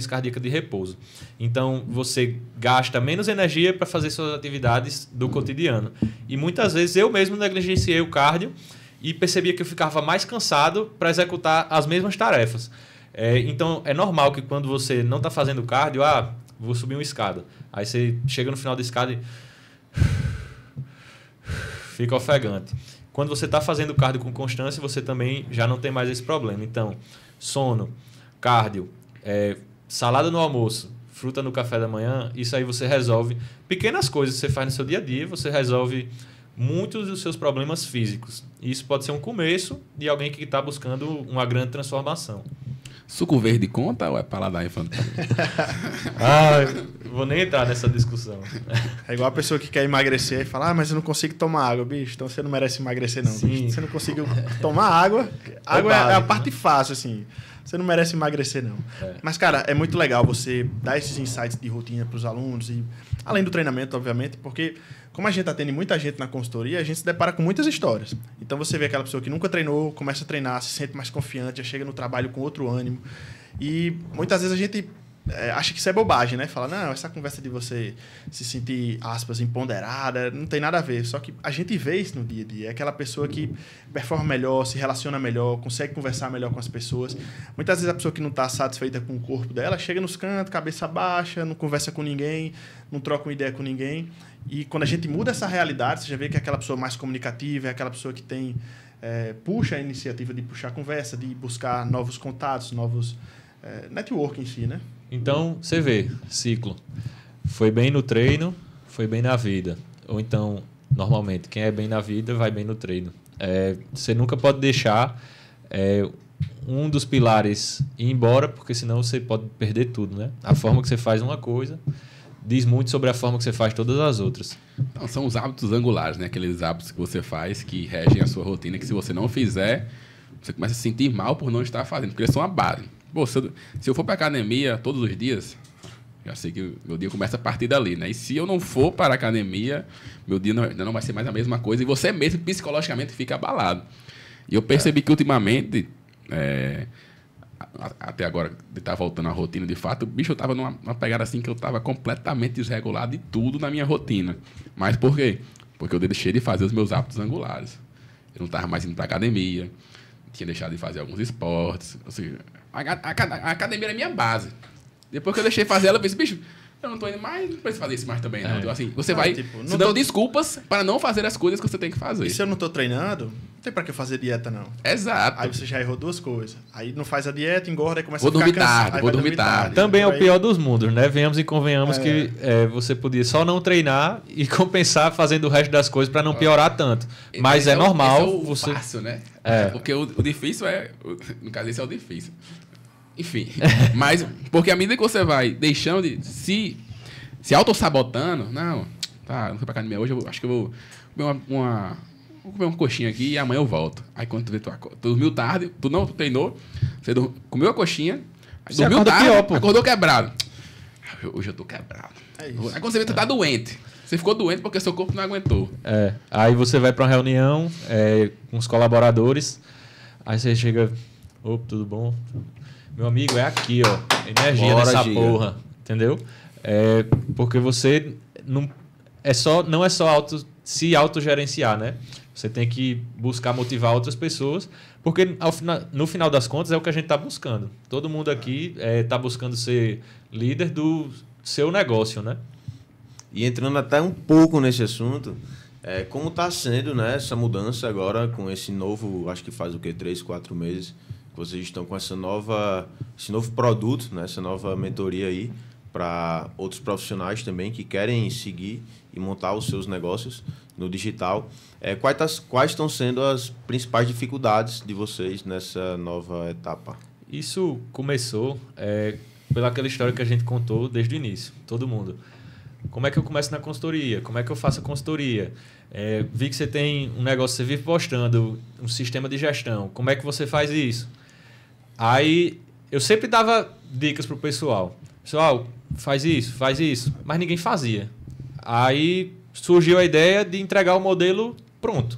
S3: cardíaca de repouso. Então, você gasta menos energia para fazer suas atividades do cotidiano. E muitas vezes eu mesmo negligenciei o cardio e percebia que eu ficava mais cansado para executar as mesmas tarefas. Então, é normal que quando você não está fazendo cardio, vou subir uma escada. Aí você chega no final da escada e fica ofegante. Quando você está fazendo cardio com constância, você também já não tem mais esse problema. Então, sono, cardio, salada no almoço, fruta no café da manhã, isso aí você resolve. Pequenas coisas que você faz no seu dia a dia, você resolve muitos dos seus problemas físicos. Isso pode ser um começo de alguém que está buscando uma grande transformação.
S2: Suco verde conta ou é paladar infantil?
S3: Vou nem entrar nessa discussão.
S4: É igual a pessoa que quer emagrecer e fala, mas eu não consigo tomar água, bicho. Então você não merece emagrecer, não. Bicho. Você não conseguiu tomar água. Água é a parte fácil, assim. Você não merece emagrecer, não. Mas, cara, é muito legal você dar esses insights de rotina para os alunos, e além do treinamento, obviamente, porque como a gente atende muita gente na consultoria, a gente se depara com muitas histórias. Então você vê aquela pessoa que nunca treinou, começa a treinar, se sente mais confiante, já chega no trabalho com outro ânimo. E muitas vezes a gente acha que isso é bobagem, né? Fala, não, essa conversa de você se sentir, aspas, empoderada, não tem nada a ver. Só que a gente vê isso no dia a dia. É aquela pessoa que performa melhor, se relaciona melhor, consegue conversar melhor com as pessoas. Muitas vezes a pessoa que não está satisfeita com o corpo dela chega nos cantos, cabeça baixa, não conversa com ninguém, não troca uma ideia com ninguém. E quando a gente muda essa realidade, você já vê que é aquela pessoa mais comunicativa, é aquela pessoa que tem puxa a iniciativa de puxar a conversa, de buscar novos contatos, novos network em si, né?
S3: Então, você vê, ciclo. Foi bem no treino, foi bem na vida. Ou então, normalmente, quem é bem na vida vai bem no treino. Você nunca pode deixar um dos pilares ir embora, porque senão você pode perder tudo, né? A forma que você faz uma coisa diz muito sobre a forma que você faz todas as outras.
S2: Então, são os hábitos angulares, né? Aqueles hábitos que você faz que regem a sua rotina, que se você não fizer, você começa a se sentir mal por não estar fazendo, porque eles são a base. Pô, se eu for para academia todos os dias, já sei que o meu dia começa a partir dali, né? E se eu não for para a academia, meu dia não vai ser mais a mesma coisa e você mesmo psicologicamente fica abalado. E eu percebi que ultimamente, até agora de estar voltando à rotina de fato, bicho, eu estava numa pegada assim que eu estava completamente desregulado de tudo na minha rotina. Mas por quê? Porque eu deixei de fazer os meus hábitos angulares. Eu não estava mais indo para a academia, tinha deixado de fazer alguns esportes, ou seja, a academia era a minha base. Depois que eu deixei de fazer ela, eu pensei, bicho, eu não estou indo mais, não preciso fazer isso mais também, não. Então, assim, você vai se dando desculpas para não fazer as coisas que você tem que fazer.
S4: E se eu não estou treinando, não tem para que fazer dieta, não.
S2: Exato.
S4: Aí você já errou duas coisas. Aí não faz a dieta, engorda, aí começa
S2: a ficar cansado. Vou dormir tarde.
S3: Também é o pior dos mundos, né? Venhamos e convenhamos que você podia só não treinar e compensar fazendo o resto das coisas para não piorar tanto. Mas é normal.
S2: Esse é o fácil, né? Porque o difícil no caso, esse é o difícil. Enfim. Mas, porque à medida que você vai deixando de se auto-sabotando, não fui pra academia hoje, acho que eu vou comer vou comer uma coxinha aqui e amanhã eu volto. Aí quando tu vê, tu dormiu tarde, tu não treinou, você comeu a coxinha,
S3: Você
S2: dormiu
S3: acorda
S2: tarde,
S3: pior, pô.
S2: acordou quebrado. Hoje eu tô quebrado.
S4: É isso.
S2: Aí quando você vê, tu tá doente. Você ficou doente porque seu corpo não aguentou.
S3: Aí você vai para uma reunião com os colaboradores, aí você chega, opa, tudo bom? Meu amigo, é aqui, ó, energia
S1: Bora,
S3: nessa
S1: Giga.
S3: porra, entendeu? Porque você não é só se autogerenciar, né? Você tem que buscar motivar outras pessoas, porque no final das contas é o que a gente está buscando. Todo mundo aqui está buscando ser líder do seu negócio, né?
S1: E entrando até um pouco nesse assunto, como está sendo, né, essa mudança agora com esse novo, acho que faz o quê? 3, 4 meses, que vocês estão com esse novo produto, né, essa nova mentoria aí para outros profissionais também que querem seguir e montar os seus negócios no digital. Quais estão sendo as principais dificuldades de vocês nessa nova etapa?
S3: Isso começou pela aquela história que a gente contou desde o início, todo mundo. Como é que eu começo na consultoria? Como é que eu faço a consultoria? Vi que você tem um negócio, você vive postando um sistema de gestão. Como é que você faz isso? Aí eu sempre dava dicas para o pessoal. Pessoal, faz isso. Mas ninguém fazia. Aí surgiu a ideia de entregar o modelo pronto.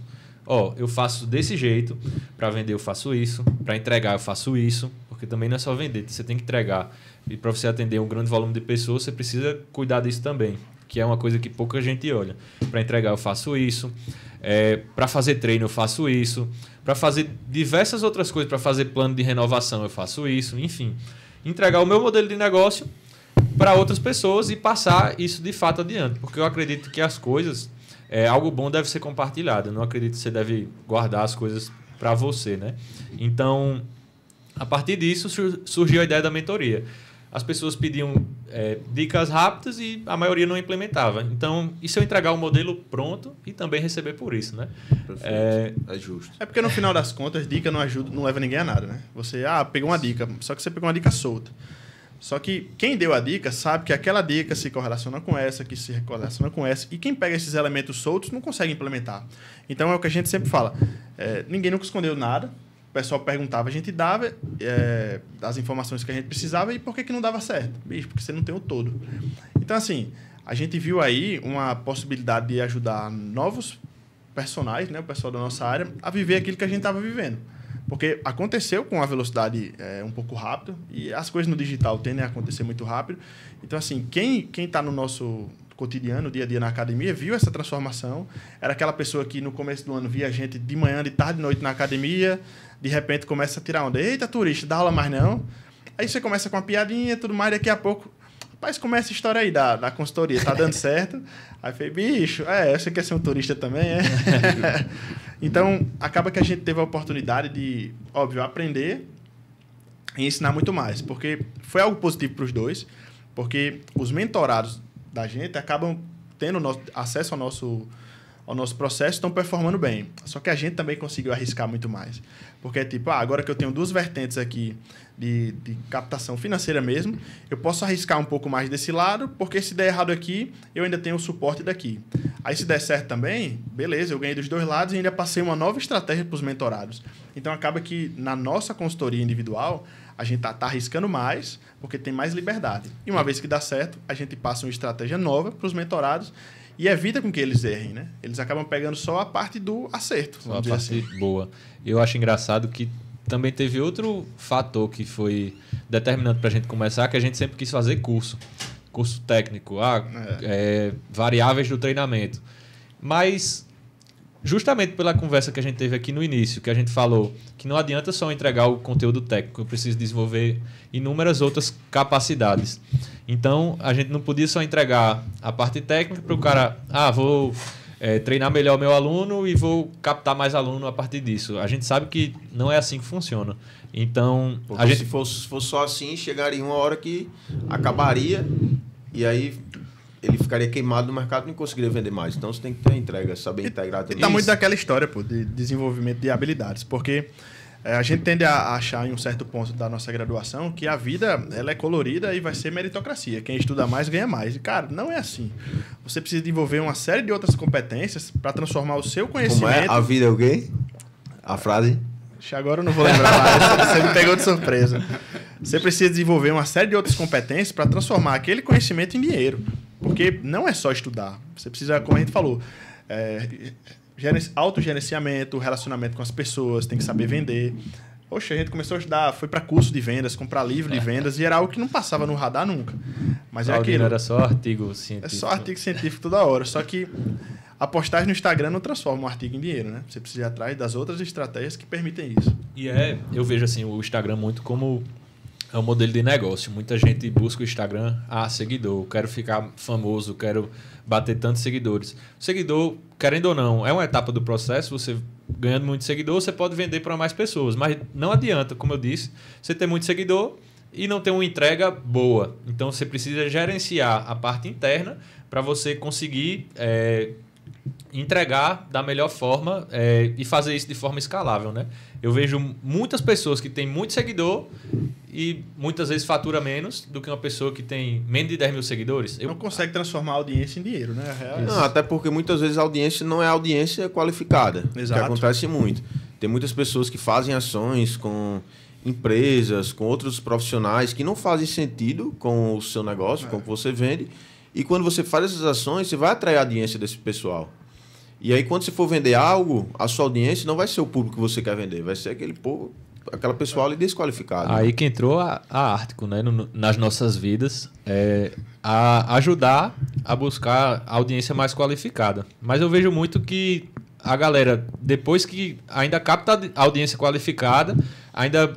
S3: Eu faço desse jeito. Para vender eu faço isso. Para entregar eu faço isso. Porque também não é só vender, você tem que entregar. E para você atender um grande volume de pessoas, você precisa cuidar disso também, que é uma coisa que pouca gente olha. Para entregar eu faço isso, para fazer treino eu faço isso, para fazer diversas outras coisas, para fazer plano de renovação eu faço isso, enfim. Entregar o meu modelo de negócio para outras pessoas e passar isso de fato adiante, porque eu acredito que as coisas, algo bom deve ser compartilhado, eu não acredito que você deve guardar as coisas para você, né? Então, a partir disso surgiu a ideia da mentoria. As pessoas pediam dicas rápidas e a maioria não implementava. Então, e se eu entregar o modelo pronto e também receber por isso, né?
S1: Perfeito. É justo.
S4: É porque no final das contas, dica não ajuda, não leva ninguém a nada, né? Você, pegou uma dica, só que você pegou uma dica solta. Só que quem deu a dica sabe que aquela dica se correlaciona com essa, que se correlaciona com essa, e quem pega esses elementos soltos não consegue implementar. Então, é o que a gente sempre fala. Ninguém nunca escondeu nada. O pessoal perguntava, a gente dava as informações que a gente precisava e por que não dava certo? Bicho, porque você não tem o todo. Então, assim, a gente viu aí uma possibilidade de ajudar novos personagens, né, o pessoal da nossa área, a viver aquilo que a gente estava vivendo. Porque aconteceu com uma velocidade um pouco rápida e as coisas no digital tendem a acontecer muito rápido. Então, assim, quem está no nosso cotidiano, dia a dia na academia, viu essa transformação. Era aquela pessoa que no começo do ano via a gente de manhã, de tarde, de noite na academia, de repente começa a tirar onda. Eita, turista, dá aula mais não? Aí você começa com uma piadinha e tudo mais, daqui a pouco, rapaz, começa a história aí da consultoria, tá dando certo? Aí eu falei, bicho, você quer ser um turista também, Então, acaba que a gente teve a oportunidade de, óbvio, aprender e ensinar muito mais, porque foi algo positivo para os dois, porque os mentorados da gente acabam tendo acesso ao nosso processo, estão performando bem. Só que a gente também conseguiu arriscar muito mais. Porque é tipo, agora que eu tenho duas vertentes aqui de captação financeira mesmo, eu posso arriscar um pouco mais desse lado, porque se der errado aqui, eu ainda tenho o suporte daqui. Aí se der certo também, beleza, eu ganhei dos dois lados e ainda passei uma nova estratégia para os mentorados. Então acaba que na nossa consultoria individual, a gente tá arriscando mais, porque tem mais liberdade. E uma vez que dá certo, a gente passa uma estratégia nova para os mentorados e evita com que eles errem, né? Eles acabam pegando só a parte do acerto,
S3: Só a parte boa. Eu acho engraçado que também teve outro fator que foi determinante para a gente começar, que a gente sempre quis fazer curso técnico, variáveis do treinamento. Mas justamente pela conversa que a gente teve aqui no início, que a gente falou que não adianta só entregar o conteúdo técnico, eu preciso desenvolver inúmeras outras capacidades. Então, a gente não podia só entregar a parte técnica para o cara, vou treinar melhor o meu aluno e vou captar mais aluno a partir disso. A gente sabe que não é assim que funciona. Então,
S1: porque se fosse só assim, chegaria uma hora que acabaria e aí ele ficaria queimado no mercado e não conseguiria vender mais. Então, você tem que ter entrega, saber integrar tudo.
S4: Está muito daquela história, de desenvolvimento de habilidades. Porque A gente tende a achar em um certo ponto da nossa graduação que a vida ela é colorida e vai ser meritocracia. Quem estuda mais ganha mais. E, cara, não é assim. Você precisa desenvolver uma série de outras competências para transformar o seu conhecimento...
S1: Como é? A vida é o quê? A frase?
S4: Agora eu não vou lembrar mais. Você me pegou de surpresa. Você precisa desenvolver uma série de outras competências para transformar aquele conhecimento em dinheiro. Porque não é só estudar. Você precisa, como a gente falou... autogerenciamento, relacionamento com as pessoas, tem que saber vender. Poxa, a gente começou a estudar, foi para curso de vendas, comprar livro de vendas, e era algo que não passava no radar nunca. Mas é aquilo.
S3: Era só artigo científico.
S4: É só artigo científico toda hora. Só que a postagem no Instagram não transforma um artigo em dinheiro, né? Você precisa ir atrás das outras estratégias que permitem isso.
S3: E eu vejo assim, o Instagram muito como é um modelo de negócio. Muita gente busca o Instagram, seguidor, quero ficar famoso, quero bater tantos seguidores. O seguidor, querendo ou não, é uma etapa do processo. Você ganhando muito seguidor, você pode vender para mais pessoas. Mas não adianta, como eu disse, você ter muito seguidor e não ter uma entrega boa. Então, você precisa gerenciar a parte interna para você conseguir entregar da melhor forma e fazer isso de forma escalável, né? Eu vejo muitas pessoas que têm muito seguidor e muitas vezes fatura menos do que uma pessoa que tem menos de 10 mil seguidores.
S4: Não consegue transformar a audiência em dinheiro, né?
S1: Não, até porque muitas vezes a audiência não é audiência qualificada.
S4: Exato.
S1: Que acontece muito. Tem muitas pessoas que fazem ações com empresas, com outros profissionais que não fazem sentido com o seu negócio, com o que você vende. E quando você faz essas ações, você vai atrair a audiência desse pessoal. E aí, quando você for vender algo, a sua audiência não vai ser o público que você quer vender, vai ser aquele povo, aquela pessoa ali desqualificada.
S3: Aí que entrou a Artico, né, nas nossas vidas, a ajudar a buscar a audiência mais qualificada. Mas eu vejo muito que a galera, depois que ainda capta a audiência qualificada, ainda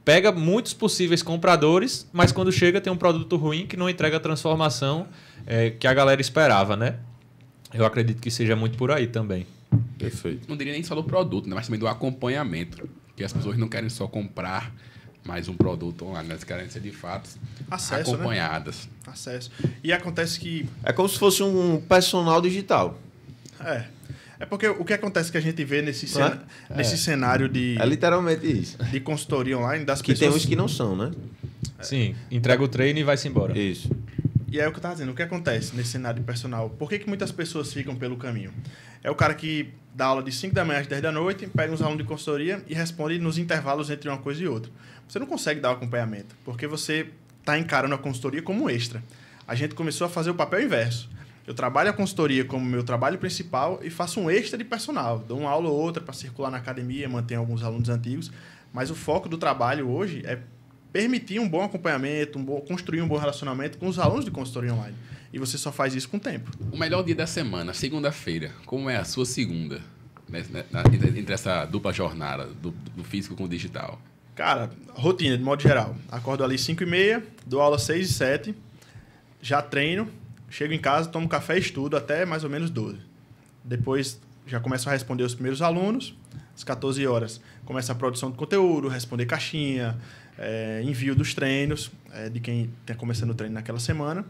S3: pega muitos possíveis compradores, mas quando chega tem um produto ruim que não entrega a transformação que a galera esperava, né? Eu acredito que seja muito por aí também.
S1: Perfeito.
S2: Não diria nem só do produto, né? Mas também do acompanhamento. Que as pessoas não querem só comprar mais um produto online, elas querem ser de fato acompanhadas.
S4: Né? Acesso. E acontece que...
S1: É como se fosse um personal digital.
S4: É porque o que acontece que a gente vê nesse cenário de...
S1: É literalmente isso.
S4: De consultoria online das
S1: que
S4: pessoas...
S1: tem uns que não são, né?
S3: Sim, entrega o treino e vai-se embora.
S1: Isso.
S4: E é o que eu estava dizendo, o que acontece nesse cenário de personal? Por que muitas pessoas ficam pelo caminho? É o cara que dá aula de 5 da manhã às 10 da noite, pega uns alunos de consultoria e responde nos intervalos entre uma coisa e outra. Você não consegue dar o acompanhamento, porque você está encarando a consultoria como um extra. A gente começou a fazer o papel inverso. Eu trabalho a consultoria como meu trabalho principal e faço um extra de personal. Dou uma aula ou outra para circular na academia, manter alguns alunos antigos, mas o foco do trabalho hoje é permitir um bom acompanhamento, construir um bom relacionamento com os alunos de consultoria online. E você só faz isso com o tempo.
S2: O melhor dia da semana, segunda-feira. Como é a sua segunda? Entre essa dupla jornada, do físico com o digital.
S4: Cara, rotina, de modo geral. Acordo ali 5h30, dou aula 6 e 7, já treino, chego em casa, tomo café e estudo até mais ou menos 12. Depois já começo a responder os primeiros alunos. Às 14 horas começa a produção de conteúdo, responder caixinha, envio dos treinos, de quem está começando o treino naquela semana.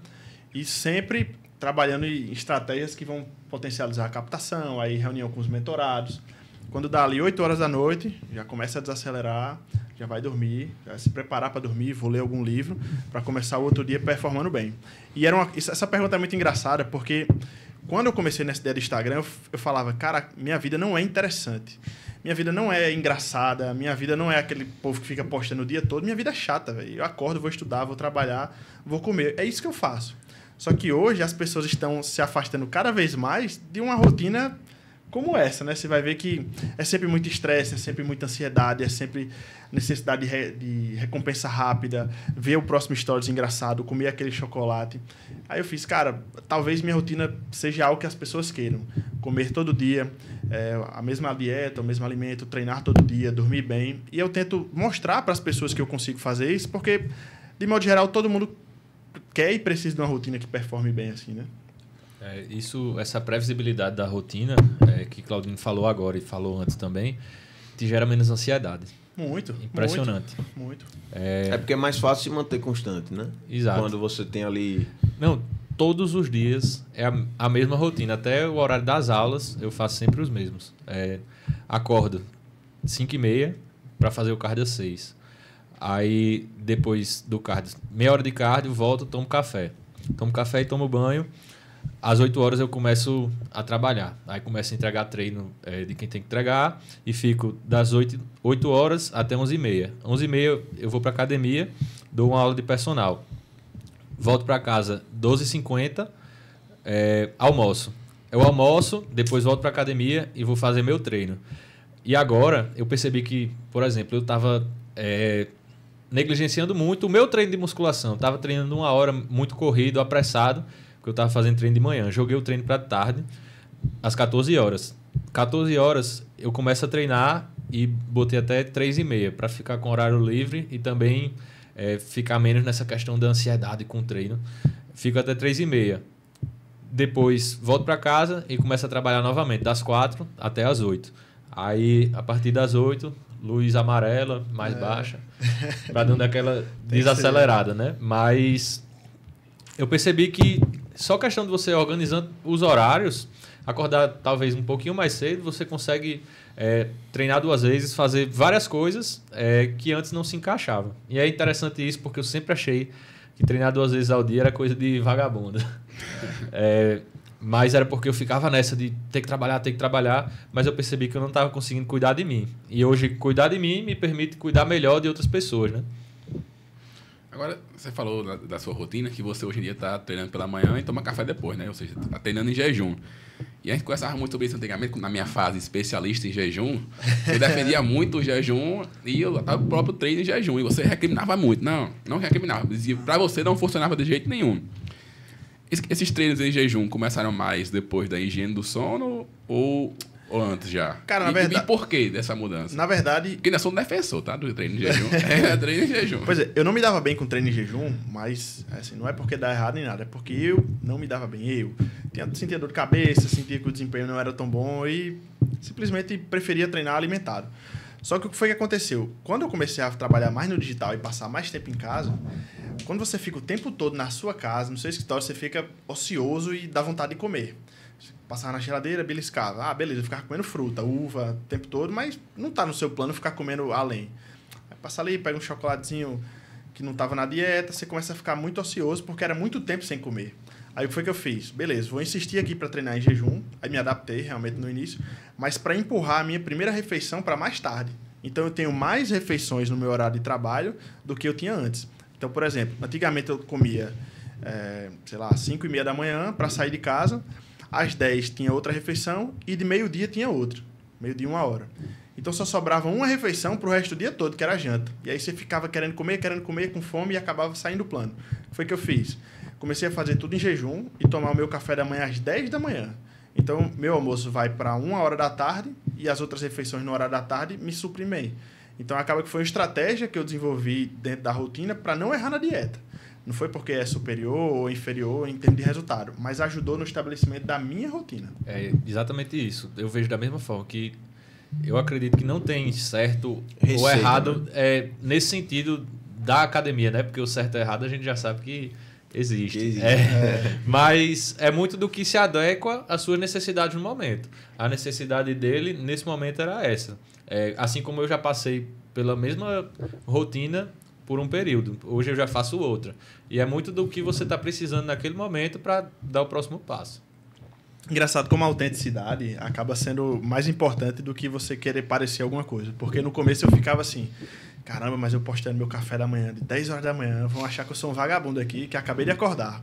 S4: E sempre trabalhando em estratégias que vão potencializar a captação, aí reunião com os mentorados. Quando dá ali 8 horas da noite, já começa a desacelerar, já vai dormir, já se preparar para dormir, vou ler algum livro para começar o outro dia performando bem. E essa pergunta é muito engraçada, porque quando eu comecei nessa ideia do Instagram, eu falava, cara, minha vida não é interessante. Minha vida não é engraçada, minha vida não é aquele povo que fica postando o dia todo, minha vida é chata, velho. Eu acordo, vou estudar, vou trabalhar, vou comer. É isso que eu faço. Só que hoje as pessoas estão se afastando cada vez mais de uma rotina como essa, né? Você vai ver que é sempre muito estresse, é sempre muita ansiedade, é sempre necessidade de recompensa rápida, ver o próximo stories engraçado, comer aquele chocolate. Aí eu fiz, cara, talvez minha rotina seja algo que as pessoas queiram. Comer todo dia, a mesma dieta, o mesmo alimento, treinar todo dia, dormir bem. E eu tento mostrar para as pessoas que eu consigo fazer isso, porque, de modo geral, todo mundo quer e precisa de uma rotina que performe bem assim, né?
S3: Essa previsibilidade da rotina, que Claudinho falou agora e falou antes também, te gera menos ansiedade.
S4: Muito.
S3: Impressionante.
S4: Muito.
S1: É porque é mais fácil se manter constante, né?
S3: Exato.
S1: Quando você tem ali...
S3: Não, todos os dias é a mesma rotina. Até o horário das aulas eu faço sempre os mesmos. Acordo 5h30, para fazer o cardio às 6. Aí, depois do cardio, meia hora de cardio, volto, tomo café. Tomo café e tomo banho. Às 8 horas eu começo a trabalhar. Aí começo a entregar treino de quem tem que entregar e fico das 8 horas até 11h30. 11h30 eu vou para academia, dou uma aula de personal. Volto para casa 12h50, almoço. Eu almoço, depois volto para academia e vou fazer meu treino. E agora eu percebi que, por exemplo, eu estava negligenciando muito o meu treino de musculação. Estava treinando 1 hora muito corrido, apressado, porque eu estava fazendo treino de manhã. Joguei o treino para tarde, às 14 horas. 14 horas eu começo a treinar e botei até 3h30 para ficar com horário livre e também ficar menos nessa questão da ansiedade com o treino. Fico até 3h30. Depois volto para casa e começo a trabalhar novamente, das 4 até as 8. Aí, a partir das 8, luz amarela, mais baixa, para dando aquela desacelerada, né? Mas eu percebi que só questão de você organizando os horários, acordar talvez um pouquinho mais cedo, você consegue treinar 2 vezes, fazer várias coisas que antes não se encaixavam. E é interessante isso, porque eu sempre achei que treinar 2 vezes ao dia era coisa de vagabundo. Mas era porque eu ficava nessa de ter que trabalhar, mas eu percebi que eu não estava conseguindo cuidar de mim. E hoje, cuidar de mim me permite cuidar melhor de outras pessoas, né?
S2: Agora, você falou da sua rotina, que você hoje em dia está treinando pela manhã e toma café depois, né? Ou seja, está treinando em jejum. E a gente conversava muito sobre isso antigamente, na minha fase especialista em jejum. Eu defendia muito o jejum e o próprio treino em jejum. E você recriminava muito. Não recriminava. Dizia, para você não funcionava de jeito nenhum. Esses treinos em jejum começaram mais depois da higiene do sono ou antes já?
S4: Cara, na verdade...
S2: E por que dessa mudança?
S4: Na verdade...
S2: Porque ainda sou um defensor, tá? Do treino em jejum. Treino em jejum.
S4: Pois é, eu não me dava bem com treino em jejum, mas assim, não é porque dá errado nem nada, é porque eu não me dava bem. Eu sentia dor de cabeça, sentia que o desempenho não era tão bom e simplesmente preferia treinar alimentado. Só que o que foi que aconteceu? Quando eu comecei a trabalhar mais no digital e passar mais tempo em casa, quando você fica o tempo todo na sua casa, no seu escritório, você fica ocioso e dá vontade de comer. Passava na geladeira, beliscava. Ah, beleza, eu ficava comendo fruta, uva o tempo todo, mas não tá no seu plano ficar comendo além. Aí passa ali, pega um chocolatezinho que não estava na dieta, você começa a ficar muito ocioso porque era muito tempo sem comer. Aí o que foi que eu fiz? Beleza, vou insistir aqui para treinar em jejum. Aí me adaptei realmente no início, mas para empurrar a minha primeira refeição para mais tarde. Então eu tenho mais refeições no meu horário de trabalho do que eu tinha antes. Então, por exemplo, antigamente eu comia, 5h30 da manhã para sair de casa, às 10 tinha outra refeição e de meio-dia tinha outra. Meio-dia, 1 hora. Então só sobrava uma refeição para o resto do dia todo, que era a janta. E aí você ficava querendo comer com fome e acabava saindo do plano. O que foi que eu fiz? Comecei a fazer tudo em jejum e tomar o meu café da manhã às 10 da manhã. Então, meu almoço vai para 1 hora da tarde e as outras refeições no horário da tarde me suprimem. Então, acaba que foi uma estratégia que eu desenvolvi dentro da rotina para não errar na dieta. Não foi porque é superior ou inferior em termos de resultado, mas ajudou no estabelecimento da minha rotina.
S3: É exatamente isso. Eu vejo da mesma forma que eu acredito que não tem certo ou errado nesse sentido da academia, né? Porque o certo e errado a gente já sabe que existe. Mas é muito do que se adequa às suas necessidades no momento. A necessidade dele, nesse momento, era essa. Assim como eu já passei pela mesma rotina por um período. Hoje eu já faço outra. E é muito do que você está precisando naquele momento para dar o próximo passo.
S4: Engraçado como a autenticidade acaba sendo mais importante do que você querer parecer alguma coisa. Porque no começo eu ficava assim... Caramba, mas eu postando meu café da manhã de 10 horas da manhã, vão achar que eu sou um vagabundo aqui, que acabei de acordar.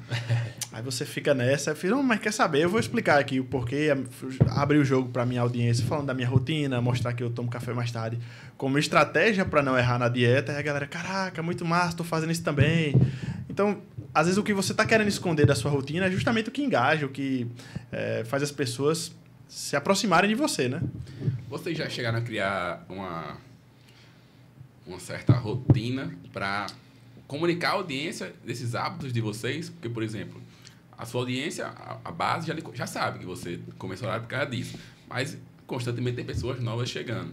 S4: Aí você fica nessa, eu fiz, mas quer saber? Eu vou explicar aqui o porquê, abrir o jogo para minha audiência, falando da minha rotina, mostrar que eu tomo café mais tarde, como estratégia para não errar na dieta. Aí a galera, caraca, muito massa, tô fazendo isso também. Então, às vezes o que você tá querendo esconder da sua rotina é justamente o que engaja, o que faz as pessoas se aproximarem de você, né?
S2: Vocês já chegaram a criar uma certa rotina para comunicar a audiência desses hábitos de vocês? Porque, por exemplo, a sua audiência, a base já sabe que você começou a orar por causa disso, mas constantemente tem pessoas novas chegando.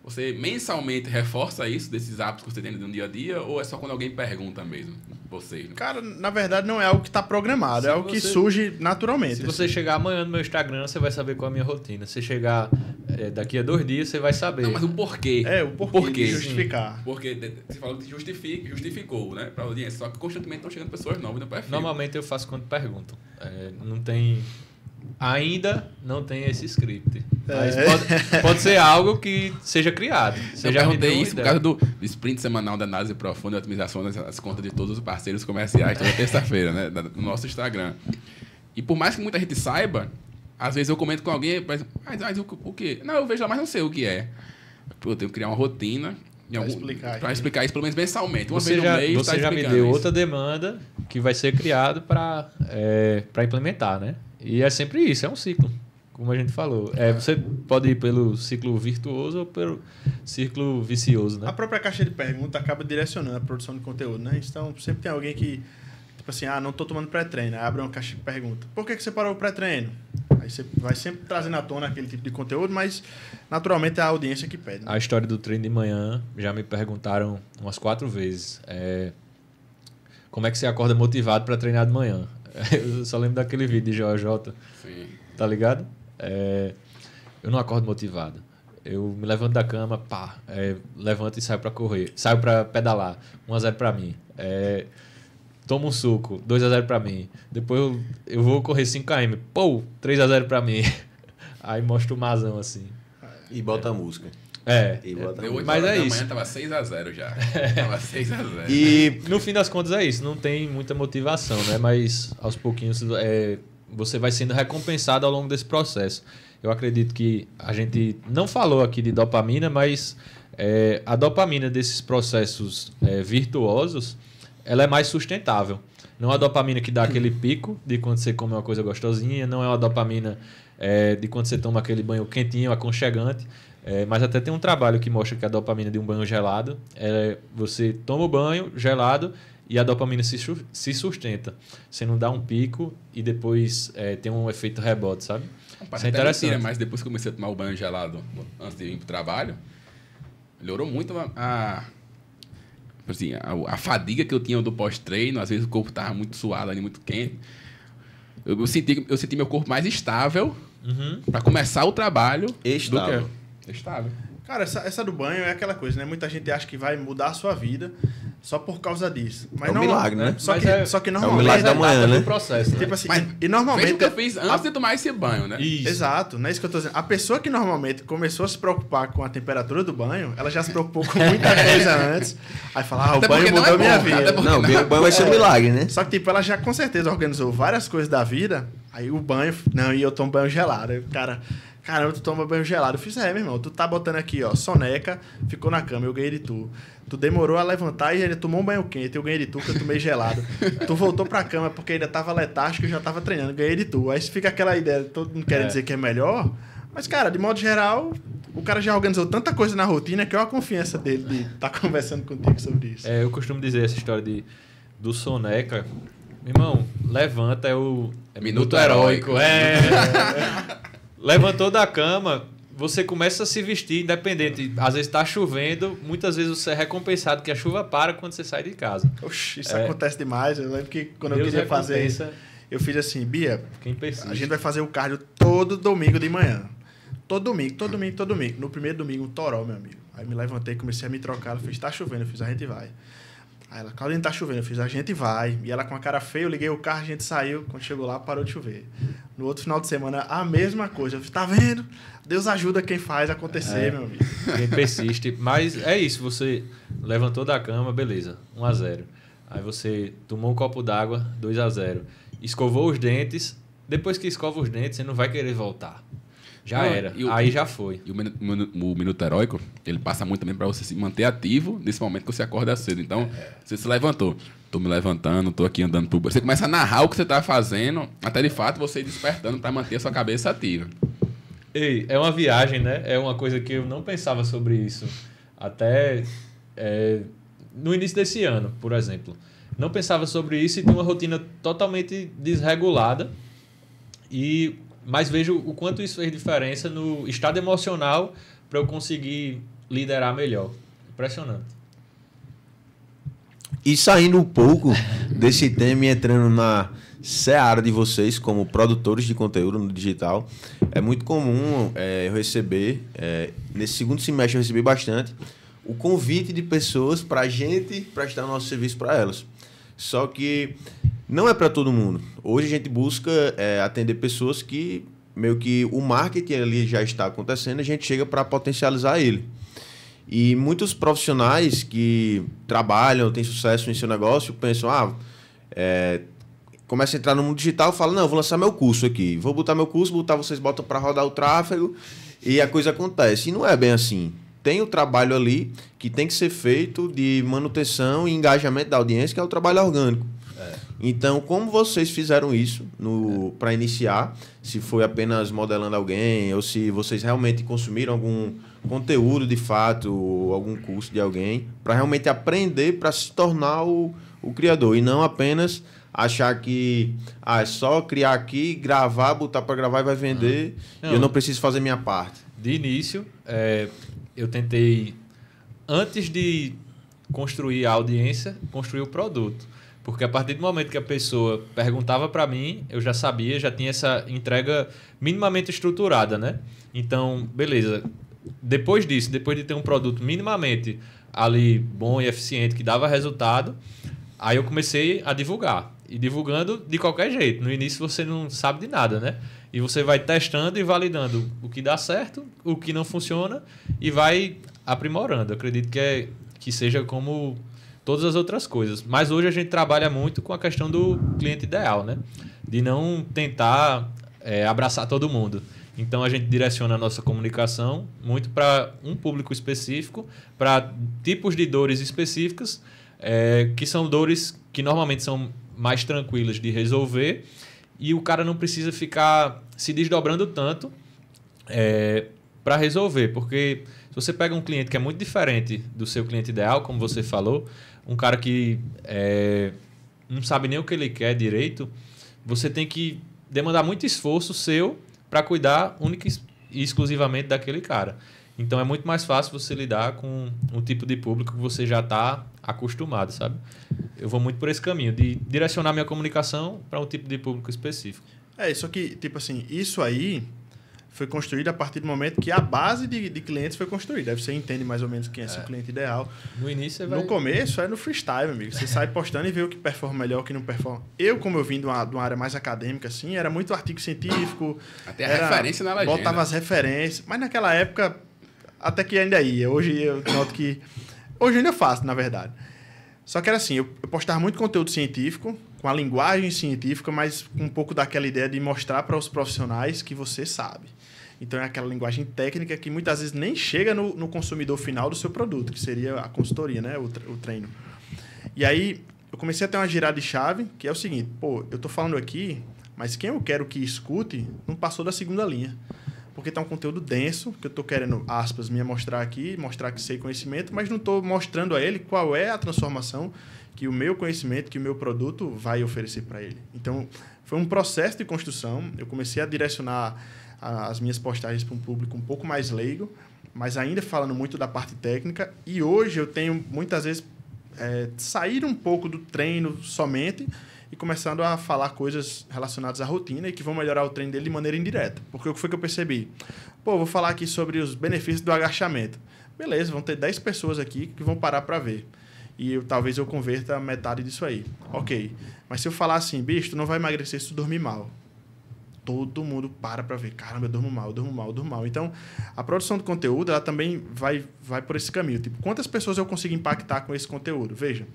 S2: Você mensalmente reforça isso, desses hábitos que você tem no dia a dia, ou é só quando alguém pergunta mesmo? Vocês?
S4: Cara, na verdade não é algo que está programado,
S3: Se
S4: é algo que
S3: você-
S4: surge naturalmente.
S3: Se você chegar amanhã no meu Instagram, você vai saber qual é a minha rotina. Se chegar daqui a 2 dias, você vai saber.
S2: Não, mas o porquê.
S4: É, o porquê de justificar.
S2: Porque você falou que justificou, né? Pra audiência. Só que constantemente estão chegando pessoas novas no perfil.
S3: Normalmente eu faço quando perguntam. Não tem... Ainda não tem esse script. Mas pode ser algo que seja criado. Você
S2: Eu
S3: já me deu
S2: perguntei
S3: uma
S2: isso por
S3: ideia.
S2: causa do sprint semanal da análise profunda e otimização das contas de todos os parceiros comerciais, toda terça-feira, né? No nosso Instagram. E por mais que muita gente saiba, às vezes eu comento com alguém, mas o quê? Não, eu vejo lá, mas não sei o que é. Pô, eu tenho que criar uma rotina pra explicar isso pelo menos mensalmente. Uma
S3: Você
S2: vez no mês,
S3: você já me
S2: explicando
S3: deu
S2: isso.
S3: outra demanda que vai ser criado para implementar, né? E é sempre isso, é um ciclo, como a gente falou. Você pode ir pelo ciclo virtuoso ou pelo ciclo vicioso, né?
S4: A própria caixa de pergunta acaba direcionando a produção de conteúdo, né? Então, sempre tem alguém que, tipo assim, não estou tomando pré-treino. Aí abre uma caixa de pergunta. Por que você parou o pré-treino? Aí você vai sempre trazendo à tona aquele tipo de conteúdo, mas naturalmente é a audiência que pede. Né?
S3: A história do treino de manhã, já me perguntaram umas 4 vezes. Como é que você acorda motivado para treinar de manhã? Eu só lembro daquele vídeo de JJ,
S2: Sim.
S3: tá ligado? Eu não acordo motivado. Eu me levanto da cama, levanto e saio para correr. Saio para pedalar. 1-0 para mim. Tomo um suco. 2-0 para mim. Depois eu vou correr 5 km. 3-0 para mim. Aí mostra o mazão assim.
S1: E bota a música.
S3: E
S1: bota a
S2: Deu 8
S1: música.
S3: Mas
S2: horas
S3: é
S2: da
S3: isso.
S2: manhã, tava 6-0 já. Tava 6-0.
S1: E
S3: No fim das contas é isso, não tem muita motivação, né? Mas aos pouquinhos você vai sendo recompensado ao longo desse processo. Eu acredito que a gente não falou aqui de dopamina, mas a dopamina desses processos virtuosos, ela é mais sustentável. Não é a dopamina que dá aquele pico de quando você come uma coisa gostosinha, não é uma dopamina de quando você toma aquele banho quentinho, aconchegante. Mas até tem um trabalho que mostra que a dopamina de um banho gelado, você toma o banho gelado e a dopamina se sustenta. Você não dá um pico e depois tem um efeito rebote, sabe? Isso é interessante.
S2: Mas depois que eu comecei a tomar o banho gelado antes de ir pro trabalho, melhorou muito a fadiga que eu tinha do pós-treino. Às vezes o corpo estava muito suado, ali, muito quente. Eu senti meu corpo mais estável para começar o trabalho.
S1: Estável.
S2: Estável.
S4: Cara, essa do banho é aquela coisa, né? Muita gente acha que vai mudar a sua vida só por causa disso. Mas
S1: É um
S4: não,
S1: milagre, né?
S4: Só que
S1: É um
S4: normalmente...
S1: milagre da manhã, né?
S3: Processo, né?
S4: Tipo assim,
S2: Mas
S4: e normalmente...
S2: Veja o que eu fiz antes de tomar esse banho, né?
S3: Isso.
S4: Exato, não é isso que eu tô dizendo. A pessoa que normalmente começou a se preocupar com a temperatura do banho, ela já se preocupou com muita coisa antes. Aí fala, o
S2: Até
S4: banho
S2: porque não
S4: mudou
S2: é
S4: minha
S2: bom,
S4: vida.
S2: até porque
S1: Não, o banho vai ser um milagre, né?
S4: Só que, tipo, ela já com certeza organizou várias coisas da vida. Aí o banho... Não, e eu tomo banho gelado. Aí o cara... Caramba, tu toma banho gelado. Eu fiz, meu irmão, tu tá botando aqui, ó, soneca, ficou na cama, eu ganhei de tu. Tu demorou a levantar e ele tomou um banho quente, eu ganhei de tu, que eu tomei gelado. Tu voltou pra cama porque ainda tava letárgico e eu já tava treinando, ganhei de tu. Aí fica aquela ideia, todo mundo querendo dizer que é melhor. Mas, cara, de modo geral, o cara já organizou tanta coisa na rotina que é a confiança dele de estar conversando contigo sobre isso.
S3: Eu costumo dizer essa história do soneca. Meu irmão, levanta
S2: Minuto heróico.
S3: Levantou da cama, você começa a se vestir independente. Às vezes está chovendo, muitas vezes você é recompensado que a chuva para quando você sai de casa.
S4: Oxi, isso acontece demais. Eu lembro que quando eu
S3: Deus
S4: queria fazer
S3: recompensa
S4: isso, eu fiz assim, Bia,
S3: quem persiste.
S4: a gente vai fazer o cardio todo domingo de manhã. Todo domingo. No primeiro domingo, um toró, meu amigo. Aí me levantei, comecei a me trocar. Ela fez, tá chovendo. Eu fiz, a gente vai. Aí ela, Claudine, tá chovendo. Eu fiz, a gente vai. E ela com a cara feia, eu liguei o carro, a gente saiu. Quando chegou lá, parou de chover. No outro final de semana, a mesma coisa. Eu fiz, tá vendo? Deus ajuda quem faz acontecer, meu amigo.
S3: Quem persiste. Mas é isso, você levantou da cama, beleza, 1-0. Aí você tomou um copo d'água, 2-0. Escovou os dentes. Depois que escova os dentes, você não vai querer voltar. Já era. Aí já foi.
S2: E o minuto heróico, ele passa muito também para você se manter ativo nesse momento que você acorda cedo. Então, você se levantou. Tô me levantando, tô aqui andando por... Você começa a narrar o que você tá fazendo, até de fato você ir despertando para manter a sua cabeça ativa.
S3: Ei, é uma viagem, né? É uma coisa que eu não pensava sobre isso. Até no início desse ano, por exemplo. Não pensava sobre isso e tinha uma rotina totalmente desregulada. Mas vejo o quanto isso fez diferença no estado emocional para eu conseguir liderar melhor. Impressionante.
S1: E saindo um pouco desse tema e entrando na seara de vocês como produtores de conteúdo no digital, é muito comum eu receber, nesse segundo semestre eu recebi bastante, o convite de pessoas para a gente prestar nosso serviço para elas. Só que não é para todo mundo. Hoje a gente busca atender pessoas que meio que o marketing ali já está acontecendo, a gente chega para potencializar ele. E muitos profissionais que trabalham, têm sucesso em seu negócio, pensam, começa a entrar no mundo digital e fala, não, eu vou lançar meu curso aqui, vou botar meu curso, vocês botam para rodar o tráfego e a coisa acontece. E não é bem assim. Tem o trabalho ali que tem que ser feito de manutenção e engajamento da audiência, que é o trabalho orgânico. Então, como vocês fizeram isso para iniciar? Se foi apenas modelando alguém ou se vocês realmente consumiram algum conteúdo de fato ou algum curso de alguém para realmente aprender para se tornar o criador e não apenas achar que é só criar aqui, gravar, botar para gravar e vai vender e eu não preciso fazer minha parte.
S3: De início, eu tentei, antes de construir a audiência, construir o produto. Porque a partir do momento que a pessoa perguntava para mim, eu já sabia, já tinha essa entrega minimamente estruturada, né? Então, beleza. Depois disso, depois de ter um produto minimamente ali bom e eficiente, que dava resultado, aí eu comecei a divulgar. E divulgando de qualquer jeito. No início você não sabe de nada, né? E você vai testando e validando o que dá certo, o que não funciona e vai aprimorando. Eu acredito que seja como todas as outras coisas. Mas hoje a gente trabalha muito com a questão do cliente ideal, né? De não tentar abraçar todo mundo. Então a gente direciona a nossa comunicação muito para um público específico, para tipos de dores específicas, que são dores que normalmente são mais tranquilas de resolver e o cara não precisa ficar se desdobrando tanto para resolver. Porque se você pega um cliente que é muito diferente do seu cliente ideal, como você falou, um cara que não sabe nem o que ele quer direito, você tem que demandar muito esforço seu para cuidar única e exclusivamente daquele cara. Então é muito mais fácil você lidar com um tipo de público que você já está acostumado, sabe? Eu vou muito por esse caminho, de direcionar minha comunicação para um tipo de público específico.
S4: Isso aqui, tipo assim, isso aí foi construído a partir do momento que a base de clientes foi construída. Aí você entende mais ou menos quem é seu cliente ideal.
S3: No início
S4: No começo é no freestyle, meu amigo. Você sai postando e vê o que performa melhor, o que não performa. Como eu vim de uma área mais acadêmica, assim, era muito artigo científico.
S2: Até a referência na legenda.
S4: Botava as referências. Mas naquela época, até que ainda ia. Hoje eu noto que... Hoje eu ainda faço, na verdade. Só que era assim, eu postava muito conteúdo científico, com a linguagem científica, mas com um pouco daquela ideia de mostrar para os profissionais que você sabe. Então, é aquela linguagem técnica que muitas vezes nem chega no consumidor final do seu produto, que seria a consultoria, né? O treino. E aí, eu comecei a ter uma girada de chave, que é o seguinte, eu estou falando aqui, mas quem eu quero que escute não passou da segunda linha. Porque está um conteúdo denso, que eu estou querendo, aspas, me mostrar aqui, mostrar que sei conhecimento, mas não estou mostrando a ele qual é a transformação que o meu conhecimento, que o meu produto vai oferecer para ele. Então, foi um processo de construção. Eu comecei a direcionar as minhas postagens para um público um pouco mais leigo, mas ainda falando muito da parte técnica. E hoje eu tenho, muitas vezes, sair um pouco do treino somente e começando a falar coisas relacionadas à rotina e que vão melhorar o treino dele de maneira indireta. Porque o que foi que eu percebi? Vou falar aqui sobre os benefícios do agachamento. Beleza, vão ter 10 pessoas aqui que vão parar para ver. E talvez eu converta metade disso aí. Ok. Mas se eu falar assim, bicho, tu não vai emagrecer se tu dormir mal. Todo mundo para ver. Caramba, eu durmo mal. Então, a produção de conteúdo, ela também vai por esse caminho. Tipo, quantas pessoas eu consigo impactar com esse conteúdo? Veja,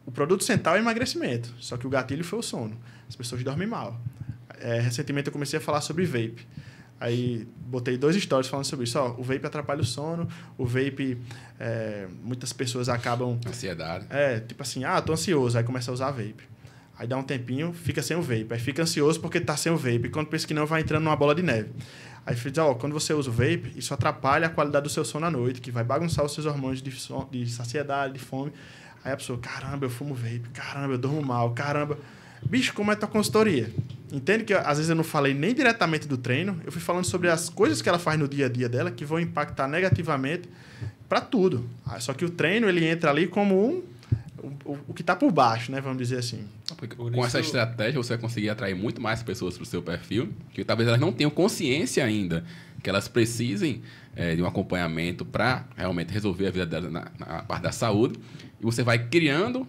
S4: o produto central é emagrecimento, só que o gatilho foi o sono. As pessoas dormem mal. Recentemente eu comecei a falar sobre vape. Aí botei 2 stories falando sobre isso. O vape atrapalha o sono, o vape, muitas pessoas acabam...
S2: Ansiedade.
S4: Tipo assim, tô ansioso, aí começa a usar vape. Aí dá um tempinho, fica sem o vape. Aí fica ansioso porque tá sem o vape. E quando pensa que não, vai entrando numa bola de neve. Aí diz, quando você usa o vape, isso atrapalha a qualidade do seu sono à noite, que vai bagunçar os seus hormônios de saciedade, de fome. Aí a pessoa, caramba, eu fumo vape. Caramba, eu durmo mal. Caramba. Bicho, como é tua consultoria? Entende que às vezes eu não falei nem diretamente do treino. Eu fui falando sobre as coisas que ela faz no dia a dia dela, que vão impactar negativamente para tudo. Só que o treino, ele entra ali como o que está por baixo, né? Vamos dizer assim.
S2: Com essa estratégia, você vai conseguir atrair muito mais pessoas para o seu perfil, que talvez elas não tenham consciência ainda que elas precisem de um acompanhamento para realmente resolver a vida delas na parte da saúde. E você vai criando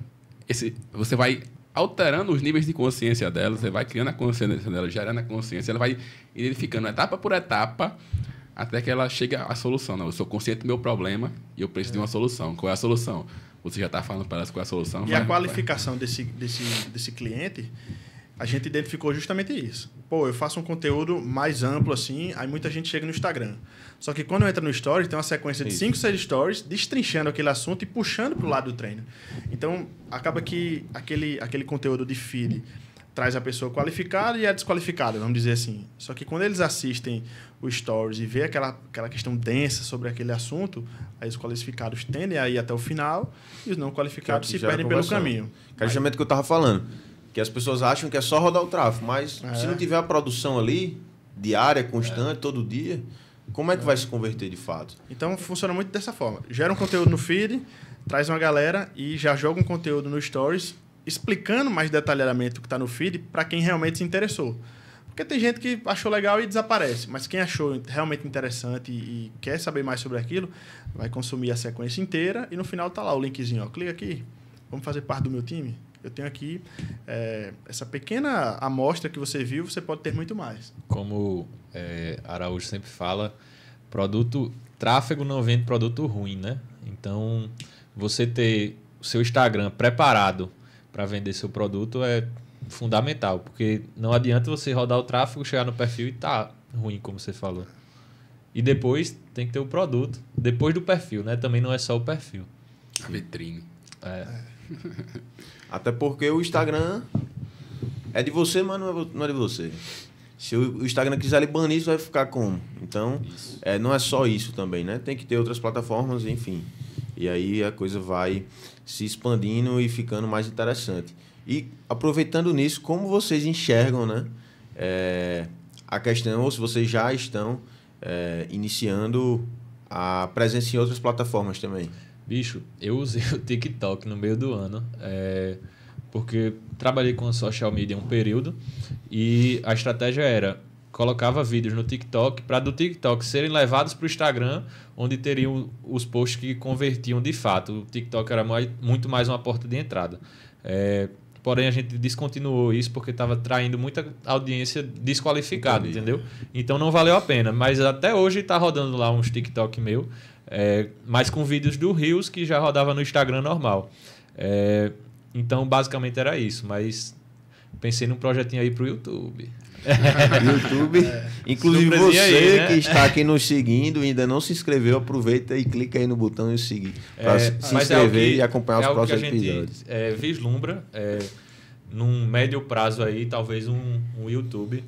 S2: você vai alterando os níveis de consciência delas, você vai criando a consciência dela, gerando a consciência, ela vai identificando etapa por etapa até que ela chegue à solução. Não, eu sou consciente do meu problema e eu preciso de uma solução. Qual é a solução? Você já está falando para elas qual é a solução.
S4: E a qualificação desse cliente, a gente identificou justamente isso. Pô, eu faço um conteúdo mais amplo assim, aí muita gente chega no Instagram. Só que quando entra no Stories, tem uma sequência de 5, 6 Stories destrinchando aquele assunto e puxando para o lado do treino. Então, acaba que aquele conteúdo de feed traz a pessoa qualificada e a desqualificada, vamos dizer assim. Só que quando eles assistem o Stories e vê aquela questão densa sobre aquele assunto, aí os qualificados tendem a ir até o final e os não qualificados se perdem pelo caminho.
S1: Que é justamente o que eu estava falando. Que as pessoas acham que é só rodar o tráfego, mas se não tiver a produção ali, diária, constante, todo dia, como é que vai se converter de fato?
S4: Então, funciona muito dessa forma. Gera um conteúdo no feed, traz uma galera e já joga um conteúdo no Stories, explicando mais detalhadamente o que está no feed para quem realmente se interessou. Porque tem gente que achou legal e desaparece, mas quem achou realmente interessante e quer saber mais sobre aquilo, vai consumir a sequência inteira e no final tá lá o linkzinho. Ó, clica aqui, vamos fazer parte do meu time? Eu tenho aqui essa pequena amostra que você viu, você pode ter muito mais.
S3: Como Araújo sempre fala, tráfego não vende produto ruim, né? Então, você ter o seu Instagram preparado para vender seu produto é fundamental, porque não adianta você rodar o tráfego, chegar no perfil e tá ruim, como você falou. E depois tem que ter o produto, depois do perfil, né? Também não é só o perfil.
S2: A vitrine.
S1: Até porque o Instagram é de você, mas não é de você. Se o Instagram quiser lhe banir, isso vai ficar como? Então, não é só isso também, né? Tem que ter outras plataformas, enfim. E aí a coisa vai se expandindo e ficando mais interessante. E aproveitando nisso, como vocês enxergam, né? A questão, ou se vocês já estão iniciando a presença em outras plataformas também.
S3: Bicho, eu usei o TikTok no meio do ano, porque trabalhei com social media um período e a estratégia era colocava vídeos no TikTok para do TikTok serem levados para o Instagram, onde teriam os posts que convertiam de fato. O TikTok era muito mais uma porta de entrada. Porém, a gente descontinuou isso porque estava traindo muita audiência desqualificada, entendeu? Então, não valeu a pena. Mas até hoje está rodando lá uns TikTok meu, mas com vídeos do Reels que já rodava no Instagram normal. Então, basicamente era isso. Mas pensei num projetinho aí para o YouTube.
S1: YouTube. Inclusive você aí, né? Que está aqui nos seguindo e ainda não se inscreveu, aproveita e clica aí no botão e seguir. Para se inscrever e acompanhar os próximos episódios.
S3: Vislumbra num médio prazo aí, talvez um YouTube,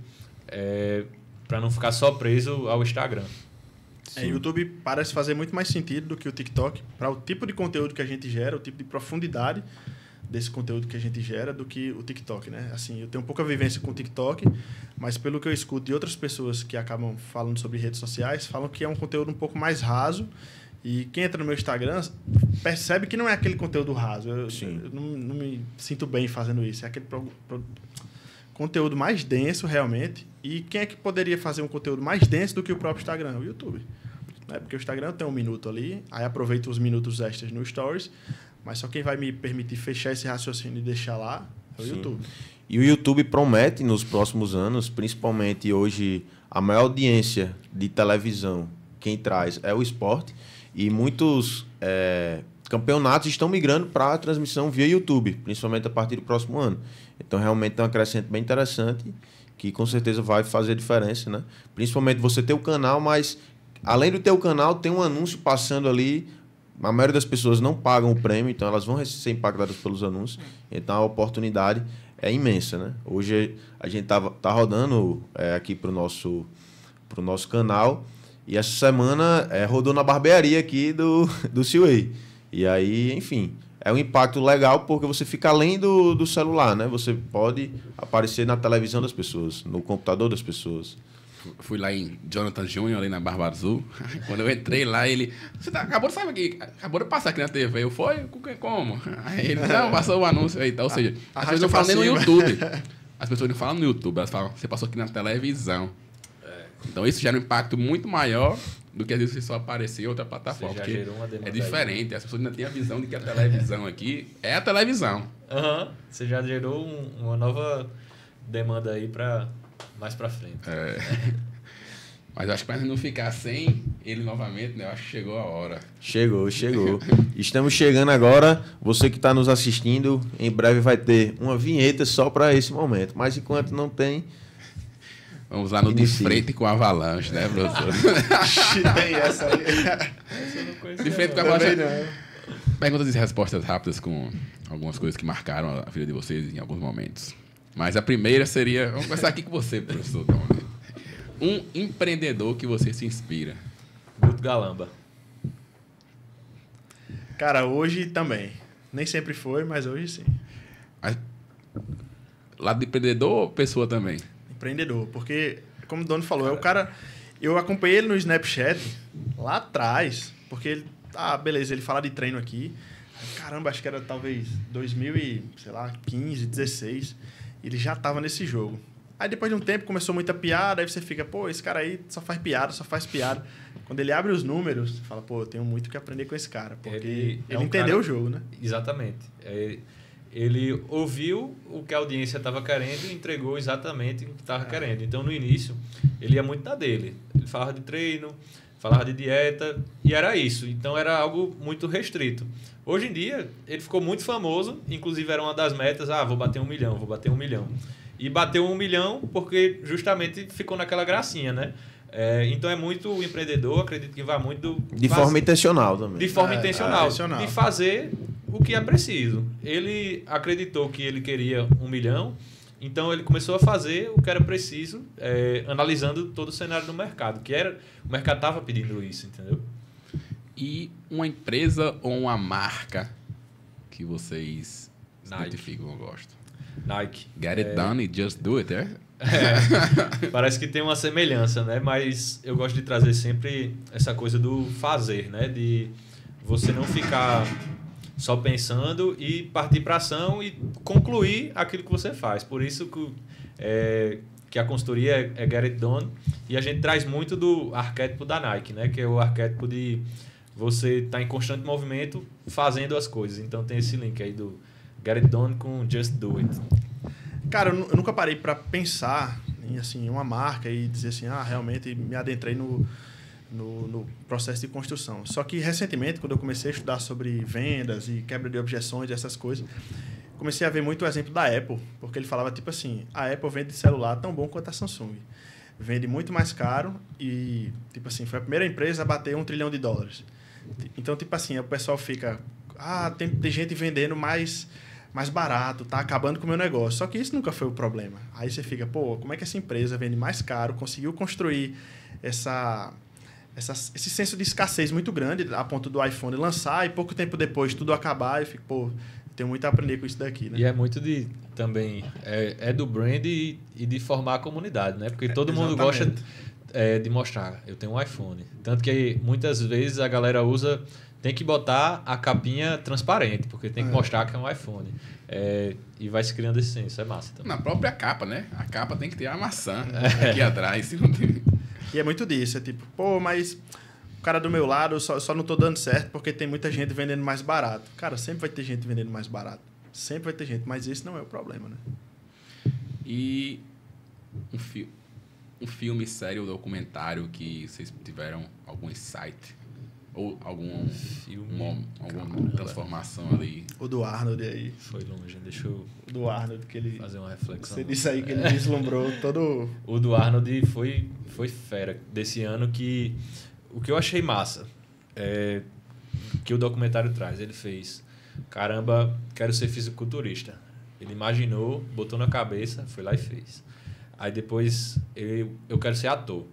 S3: para não ficar só preso ao Instagram.
S4: YouTube parece fazer muito mais sentido do que o TikTok para o tipo de conteúdo que a gente gera, o tipo de profundidade desse conteúdo que a gente gera do que o TikTok, né? Assim, eu tenho pouca vivência com o TikTok, mas pelo que eu escuto de outras pessoas que acabam falando sobre redes sociais, falam que é um conteúdo um pouco mais raso e quem entra no meu Instagram percebe que não é aquele conteúdo raso. Eu não me sinto bem fazendo isso. É aquele conteúdo mais denso, realmente. E quem é que poderia fazer um conteúdo mais denso do que o próprio Instagram? O YouTube. Né? Porque o Instagram tem um minuto ali, aí aproveita os minutos extras no Stories, mas só quem vai me permitir fechar esse raciocínio e deixar lá é o YouTube.
S1: E o YouTube promete nos próximos anos, principalmente hoje, a maior audiência de televisão, quem traz é o esporte. E muitos campeonatos estão migrando para a transmissão via YouTube, principalmente a partir do próximo ano. Então, realmente é uma crescente bem interessante, que com certeza vai fazer diferença, né? Principalmente você ter o canal, mas além do teu canal, tem um anúncio passando ali. A maioria das pessoas não pagam o prêmio, então elas vão ser impactadas pelos anúncios. Então a oportunidade é imensa, né? Hoje a gente tá rodando aqui pro nosso canal e essa semana rodou na barbearia aqui do Seaway. E aí, enfim, é um impacto legal porque você fica além do celular, né? Você pode aparecer na televisão das pessoas, no computador das pessoas.
S2: fui lá em Jonathan Júnior, ali na Barba Azul. Quando eu entrei lá, ele... Você acabou de saber aqui, acabou de passar aqui na TV. Eu, foi? Como? Aí ele, não, passou o anúncio aí e tal. Ou seja, as pessoas não falam nem no YouTube. As pessoas não falam no YouTube, elas falam, você passou aqui na televisão. Então isso gera um impacto muito maior do que às vezes você só aparecer em outra plataforma.
S3: Você já gerou uma demanda
S2: é diferente, as pessoas ainda têm a visão de que a televisão aqui é a televisão.
S3: Você já gerou uma nova demanda aí para mais para frente.
S2: Mas eu acho que para não ficar sem ele novamente, né? Eu acho que chegou a hora.
S1: Chegou. Estamos chegando agora. Você que está nos assistindo, em breve vai ter uma vinheta só para esse momento. Mas enquanto não tem...
S2: Vamos lá no De Frente com a Avalanche, né, professor?
S4: Tem essa aí.
S3: Essa eu não conhecia.
S2: De Frente com a Avalanche. Perguntas e respostas rápidas com algumas coisas que marcaram a vida de vocês em alguns momentos. Mas a primeira seria... Vamos começar aqui com você, professor Tony. Um empreendedor que você se inspira.
S3: Guto Galamba.
S4: Cara, hoje também. Nem sempre foi, mas hoje sim.
S2: Mas, lado de empreendedor ou pessoa também?
S4: Empreendedor, porque, como o dono falou, é o cara... Eu acompanhei ele no Snapchat lá atrás, porque ele... beleza, ele fala de treino aqui. Caramba, acho que era talvez 2015, 16. Ele já tava nesse jogo. Aí depois de um tempo começou muita piada, aí você fica, pô, esse cara aí só faz piada. Quando ele abre os números, você fala, pô, eu tenho muito que aprender com esse cara, porque ele entendeu o jogo, né?
S3: Exatamente. Ele ouviu o que a audiência estava querendo e entregou exatamente o que estava querendo. Então, no início, ele ia muito na dele. Ele falava de treino, falava de dieta, e era isso. Então, era algo muito restrito. Hoje em dia, ele ficou muito famoso, inclusive era uma das metas, vou bater 1 milhão. E bateu 1 milhão porque justamente ficou naquela gracinha, né? Então é muito o empreendedor, acredito que vai muito...
S1: De forma intencional também.
S3: De forma intencional. De fazer o que é preciso. Ele acreditou que ele queria 1 milhão, então ele começou a fazer o que era preciso, analisando todo o cenário do mercado, o mercado estava pedindo isso, entendeu?
S2: E uma empresa ou uma marca que vocês se identificam ou gostam?
S3: Nike.
S2: Get it done and just do it,
S3: Parece que tem uma semelhança, né? Mas eu gosto de trazer sempre essa coisa do fazer, né? De você não ficar só pensando e partir para ação e concluir aquilo que você faz. Por isso que a consultoria é Get It Done, e a gente traz muito do arquétipo da Nike, né? Que é o arquétipo de você estar em constante movimento fazendo as coisas. Então tem esse link aí do Get It Done com Just Do It.
S4: Cara, eu nunca parei para pensar em assim, uma marca e dizer assim, realmente me adentrei no processo de construção. Só que recentemente, quando eu comecei a estudar sobre vendas e quebra de objeções, essas coisas, comecei a ver muito o exemplo da Apple, porque ele falava tipo assim, a Apple vende celular tão bom quanto a Samsung. Vende muito mais caro e, tipo assim, foi a primeira empresa a bater $1 trilhão. Então, tipo assim, o pessoal fica, tem gente vendendo mais barato, tá acabando com o meu negócio. Só que isso nunca foi o problema. Aí você fica, como é que essa empresa vende mais caro, conseguiu construir esse senso de escassez muito grande a ponto do iPhone lançar e pouco tempo depois tudo acabar e eu fico, tenho muito a aprender com isso daqui, né?
S3: E é muito também do brand e de formar a comunidade, né? Porque todo mundo gosta de mostrar, eu tenho um iPhone. Tanto que muitas vezes a galera tem que botar a capinha transparente, porque tem que mostrar que é um iPhone. E vai se criando esse senso, é massa também.
S2: Na própria capa, né? A capa tem que ter a maçã aqui atrás.
S4: E é muito disso, é tipo, mas o cara do meu lado só não tô dando certo porque tem muita gente vendendo mais barato. Cara, sempre vai ter gente vendendo mais barato. Sempre vai ter gente, mas esse não é o problema, né?
S2: E um filme, série ou documentário que vocês tiveram algum insight? Ou algum filme, alguma transformação ali?
S4: O do Arnold aí.
S3: Foi longe, deixa eu...
S4: O do Arnold, que ele...
S3: Fazer uma reflexão.
S4: Você disse aí que ele vislumbrou todo...
S3: O do Arnold foi fera. Desse ano que... O que eu achei massa que o documentário traz. Ele fez, caramba, quero ser fisiculturista. Ele imaginou, botou na cabeça, foi lá e fez. Aí depois, eu quero ser ator.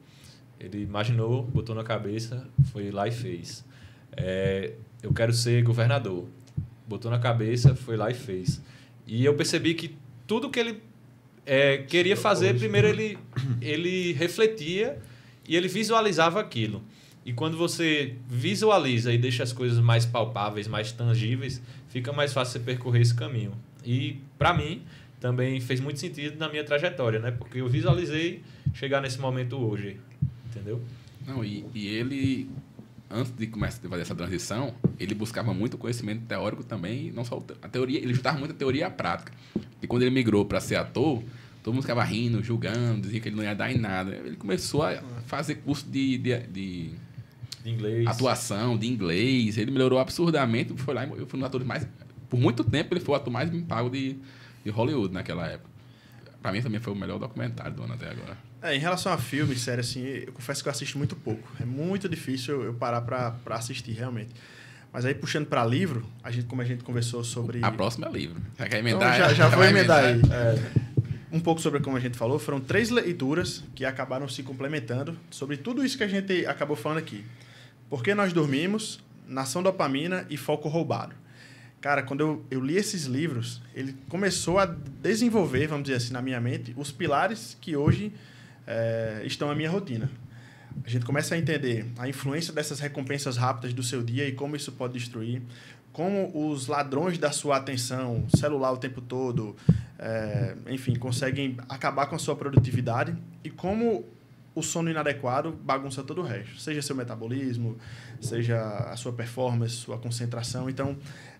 S3: Ele imaginou, botou na cabeça, foi lá e fez. Eu quero ser governador. Botou na cabeça, foi lá e fez. E eu percebi que tudo que ele queria fazer, primeiro ele refletia e ele visualizava aquilo. E quando você visualiza e deixa as coisas mais palpáveis, mais tangíveis, fica mais fácil você percorrer esse caminho. E, para mim, também fez muito sentido na minha trajetória, né? Porque eu visualizei chegar nesse momento hoje, entendeu?
S2: Não, e ele, antes de começar a fazer essa transição, ele buscava muito conhecimento teórico também, não só a teoria, ele juntava muito a teoria e a prática. E quando ele migrou para ser ator, todo mundo ficava rindo, julgando, dizia que ele não ia dar em nada. Ele começou a fazer curso de
S3: inglês,
S2: atuação, de inglês. Ele melhorou absurdamente. Foi lá, eu fui um dos atores mais... Por muito tempo, ele foi o ator mais bem pago de Hollywood naquela época. Para mim, também foi o melhor documentário do ano até agora.
S4: Em relação a filmes, sério, assim, eu confesso que eu assisto muito pouco. É muito difícil eu parar para assistir, realmente. Mas aí, puxando para livro, como a gente conversou sobre...
S2: A próxima é livro. Já quer emendar?
S4: Então, já vou emendar aí. Um pouco sobre como a gente falou, foram 3 leituras que acabaram se complementando sobre tudo isso que a gente acabou falando aqui. Por que Nós Dormimos, Nação Dopamina e Foco Roubado. Cara, quando eu li esses livros, ele começou a desenvolver, vamos dizer assim, na minha mente, os pilares que hoje estão na minha rotina. A gente começa a entender a influência dessas recompensas rápidas do seu dia e como isso pode destruir, como os ladrões da sua atenção, celular o tempo todo, enfim, conseguem acabar com a sua produtividade e como o sono inadequado bagunça todo o resto, seja seu metabolismo, seja a sua performance, sua concentração. Então,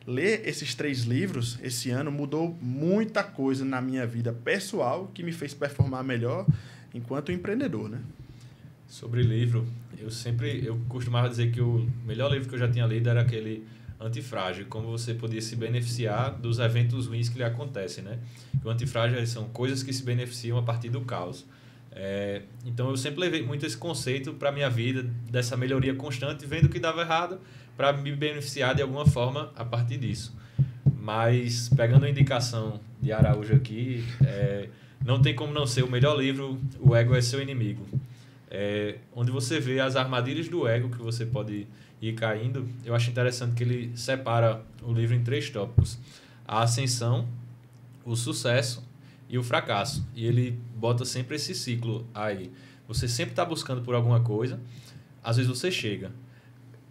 S4: ler esses 3 livros esse ano mudou muita coisa na minha vida pessoal que me fez performar melhor enquanto empreendedor, né?
S3: Sobre livro, eu costumava dizer que o melhor livro que eu já tinha lido era aquele Antifrágil, como você podia se beneficiar dos eventos ruins que lhe acontecem, né? O Antifrágil são coisas que se beneficiam a partir do caos. Então eu sempre levei muito esse conceito para a minha vida, dessa melhoria constante, vendo o que dava errado, para me beneficiar de alguma forma a partir disso. Mas, pegando a indicação de Araújo aqui, não tem como não ser o melhor livro, O Ego é Seu Inimigo. Onde você vê as armadilhas do ego que você pode ir caindo. Eu acho interessante que ele separa o livro em 3 tópicos: a ascensão, o sucesso e o fracasso. E ele bota sempre esse ciclo aí. Você sempre está buscando por alguma coisa, às vezes você chega.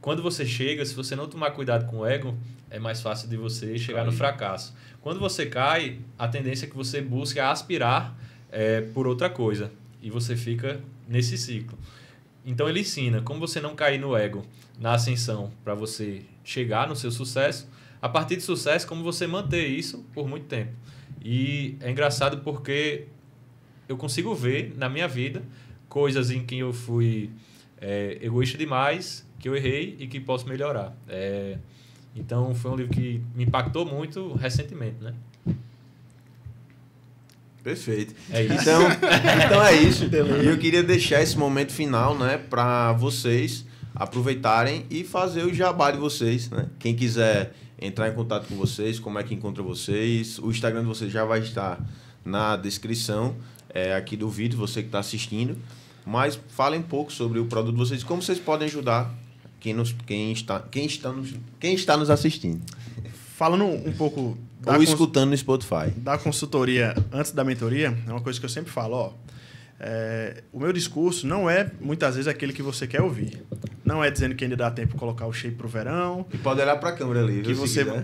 S3: Quando você chega, se você não tomar cuidado com o ego, é mais fácil de você chegar no fracasso. Quando você cai, a tendência é que você busque aspirar por outra coisa. E você fica nesse ciclo. Então ele ensina como você não cair no ego na ascensão para você chegar no seu sucesso. A partir de sucesso, como você manter isso por muito tempo. E é engraçado porque eu consigo ver na minha vida coisas em que eu fui egoísta demais, que eu errei e que posso melhorar. Então foi um livro que me impactou muito recentemente, né?
S1: Perfeito.
S3: É isso.
S1: Então é isso. E eu queria deixar esse momento final, né, para vocês aproveitarem e fazer o jabá de vocês, né? Quem quiser entrar em contato com vocês, como é que encontra vocês, o Instagram de vocês já vai estar na descrição aqui do vídeo, você que está assistindo. Mas falem um pouco sobre o produto de vocês, como vocês podem ajudar quem está nos assistindo.
S4: Falando um pouco...
S1: Ou escutando no Spotify.
S4: Da consultoria antes da mentoria, é uma coisa que eu sempre falo, o meu discurso não é, muitas vezes, aquele que você quer ouvir. Não é dizendo que ainda dá tempo de colocar o shape pro verão.
S1: E pode olhar para a câmera ali.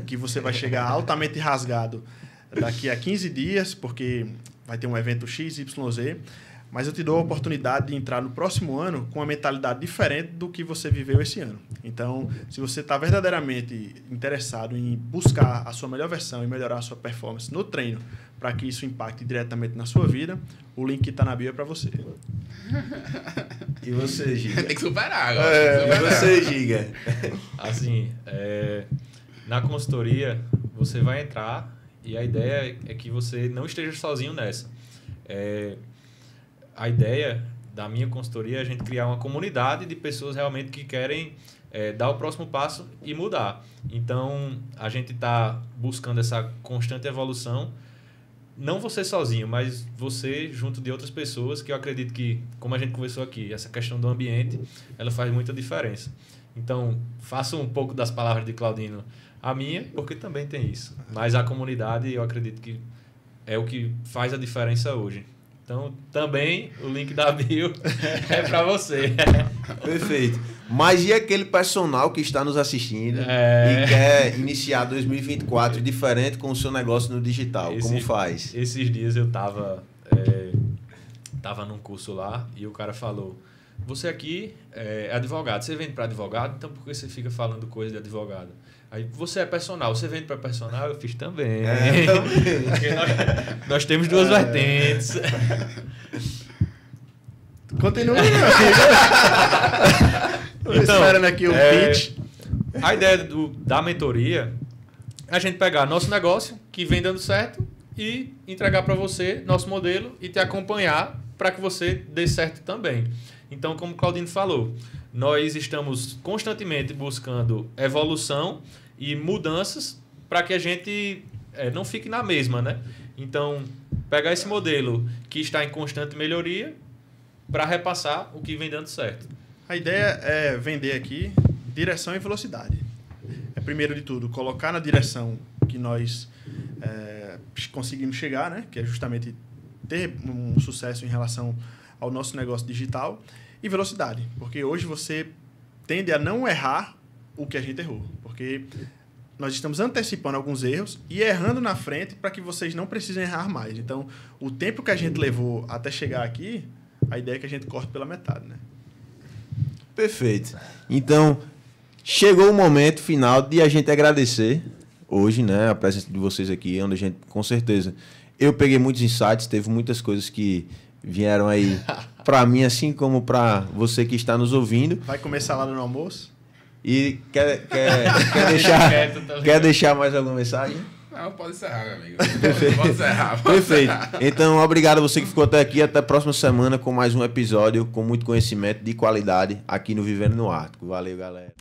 S4: Que você vai chegar altamente rasgado daqui a 15 dias, porque vai ter um evento XYZ. Mas eu te dou a oportunidade de entrar no próximo ano com uma mentalidade diferente do que você viveu esse ano. Então, se você está verdadeiramente interessado em buscar a sua melhor versão e melhorar a sua performance no treino, para que isso impacte diretamente na sua vida, o link que está na bio é para você.
S1: E você, Giga?
S2: Tem que superar agora.
S1: E você, Giga?
S3: Assim, na consultoria, você vai entrar e a ideia é que você não esteja sozinho nessa. A ideia da minha consultoria é a gente criar uma comunidade de pessoas realmente que querem dar o próximo passo e mudar. Então, a gente está buscando essa constante evolução, não você sozinho, mas você junto de outras pessoas, que eu acredito que, como a gente conversou aqui, essa questão do ambiente, ela faz muita diferença. Então, faço um pouco das palavras de Claudino a minha, porque também tem isso. Mas a comunidade, eu acredito que é o que faz a diferença hoje. Então, também o link da bio é para você.
S1: Perfeito. Mas e aquele personal que está nos assistindo e quer iniciar 2024 diferente com o seu negócio no digital? Como faz?
S3: Esses dias eu tava num curso lá e o cara falou: você aqui é advogado, você vende para advogado, então por que você fica falando coisa de advogado? Aí, você é personal, você vende para personal? Eu fiz também.
S1: Também.
S3: Porque nós temos duas vertentes.
S4: Continua, meu amigo. Então, esperando aqui o pitch.
S3: A ideia da mentoria é a gente pegar nosso negócio, que vem dando certo, e entregar para você nosso modelo e te acompanhar para que você dê certo também. Então, como o Claudino falou, nós estamos constantemente buscando evolução e mudanças para que a gente não fique na mesma, né? Então, pegar esse modelo que está em constante melhoria para repassar o que vem dando certo.
S4: A ideia é vender aqui direção e velocidade. Primeiro de tudo, colocar na direção que nós conseguimos chegar, né? Que é justamente ter um sucesso em relação ao nosso negócio digital, e velocidade, porque hoje você tende a não errar o que a gente errou, porque nós estamos antecipando alguns erros e errando na frente para que vocês não precisem errar mais. Então, o tempo que a gente levou até chegar aqui, a ideia é que a gente corte pela metade, né?
S1: Perfeito. Então, chegou o momento final de a gente agradecer hoje, né, a presença de vocês aqui, onde a gente, com certeza, eu peguei muitos insights, teve muitas coisas que vieram aí para mim, assim como para você que está nos ouvindo.
S4: Vai comer salada no almoço?
S1: E quer deixar mais alguma mensagem?
S2: Não, pode encerrar, meu amigo. Pode encerrar.
S1: Perfeito. Então, obrigado a você que ficou até aqui. Até a próxima semana com mais um episódio com muito conhecimento de qualidade aqui no Vivendo no Ártico. Valeu, galera.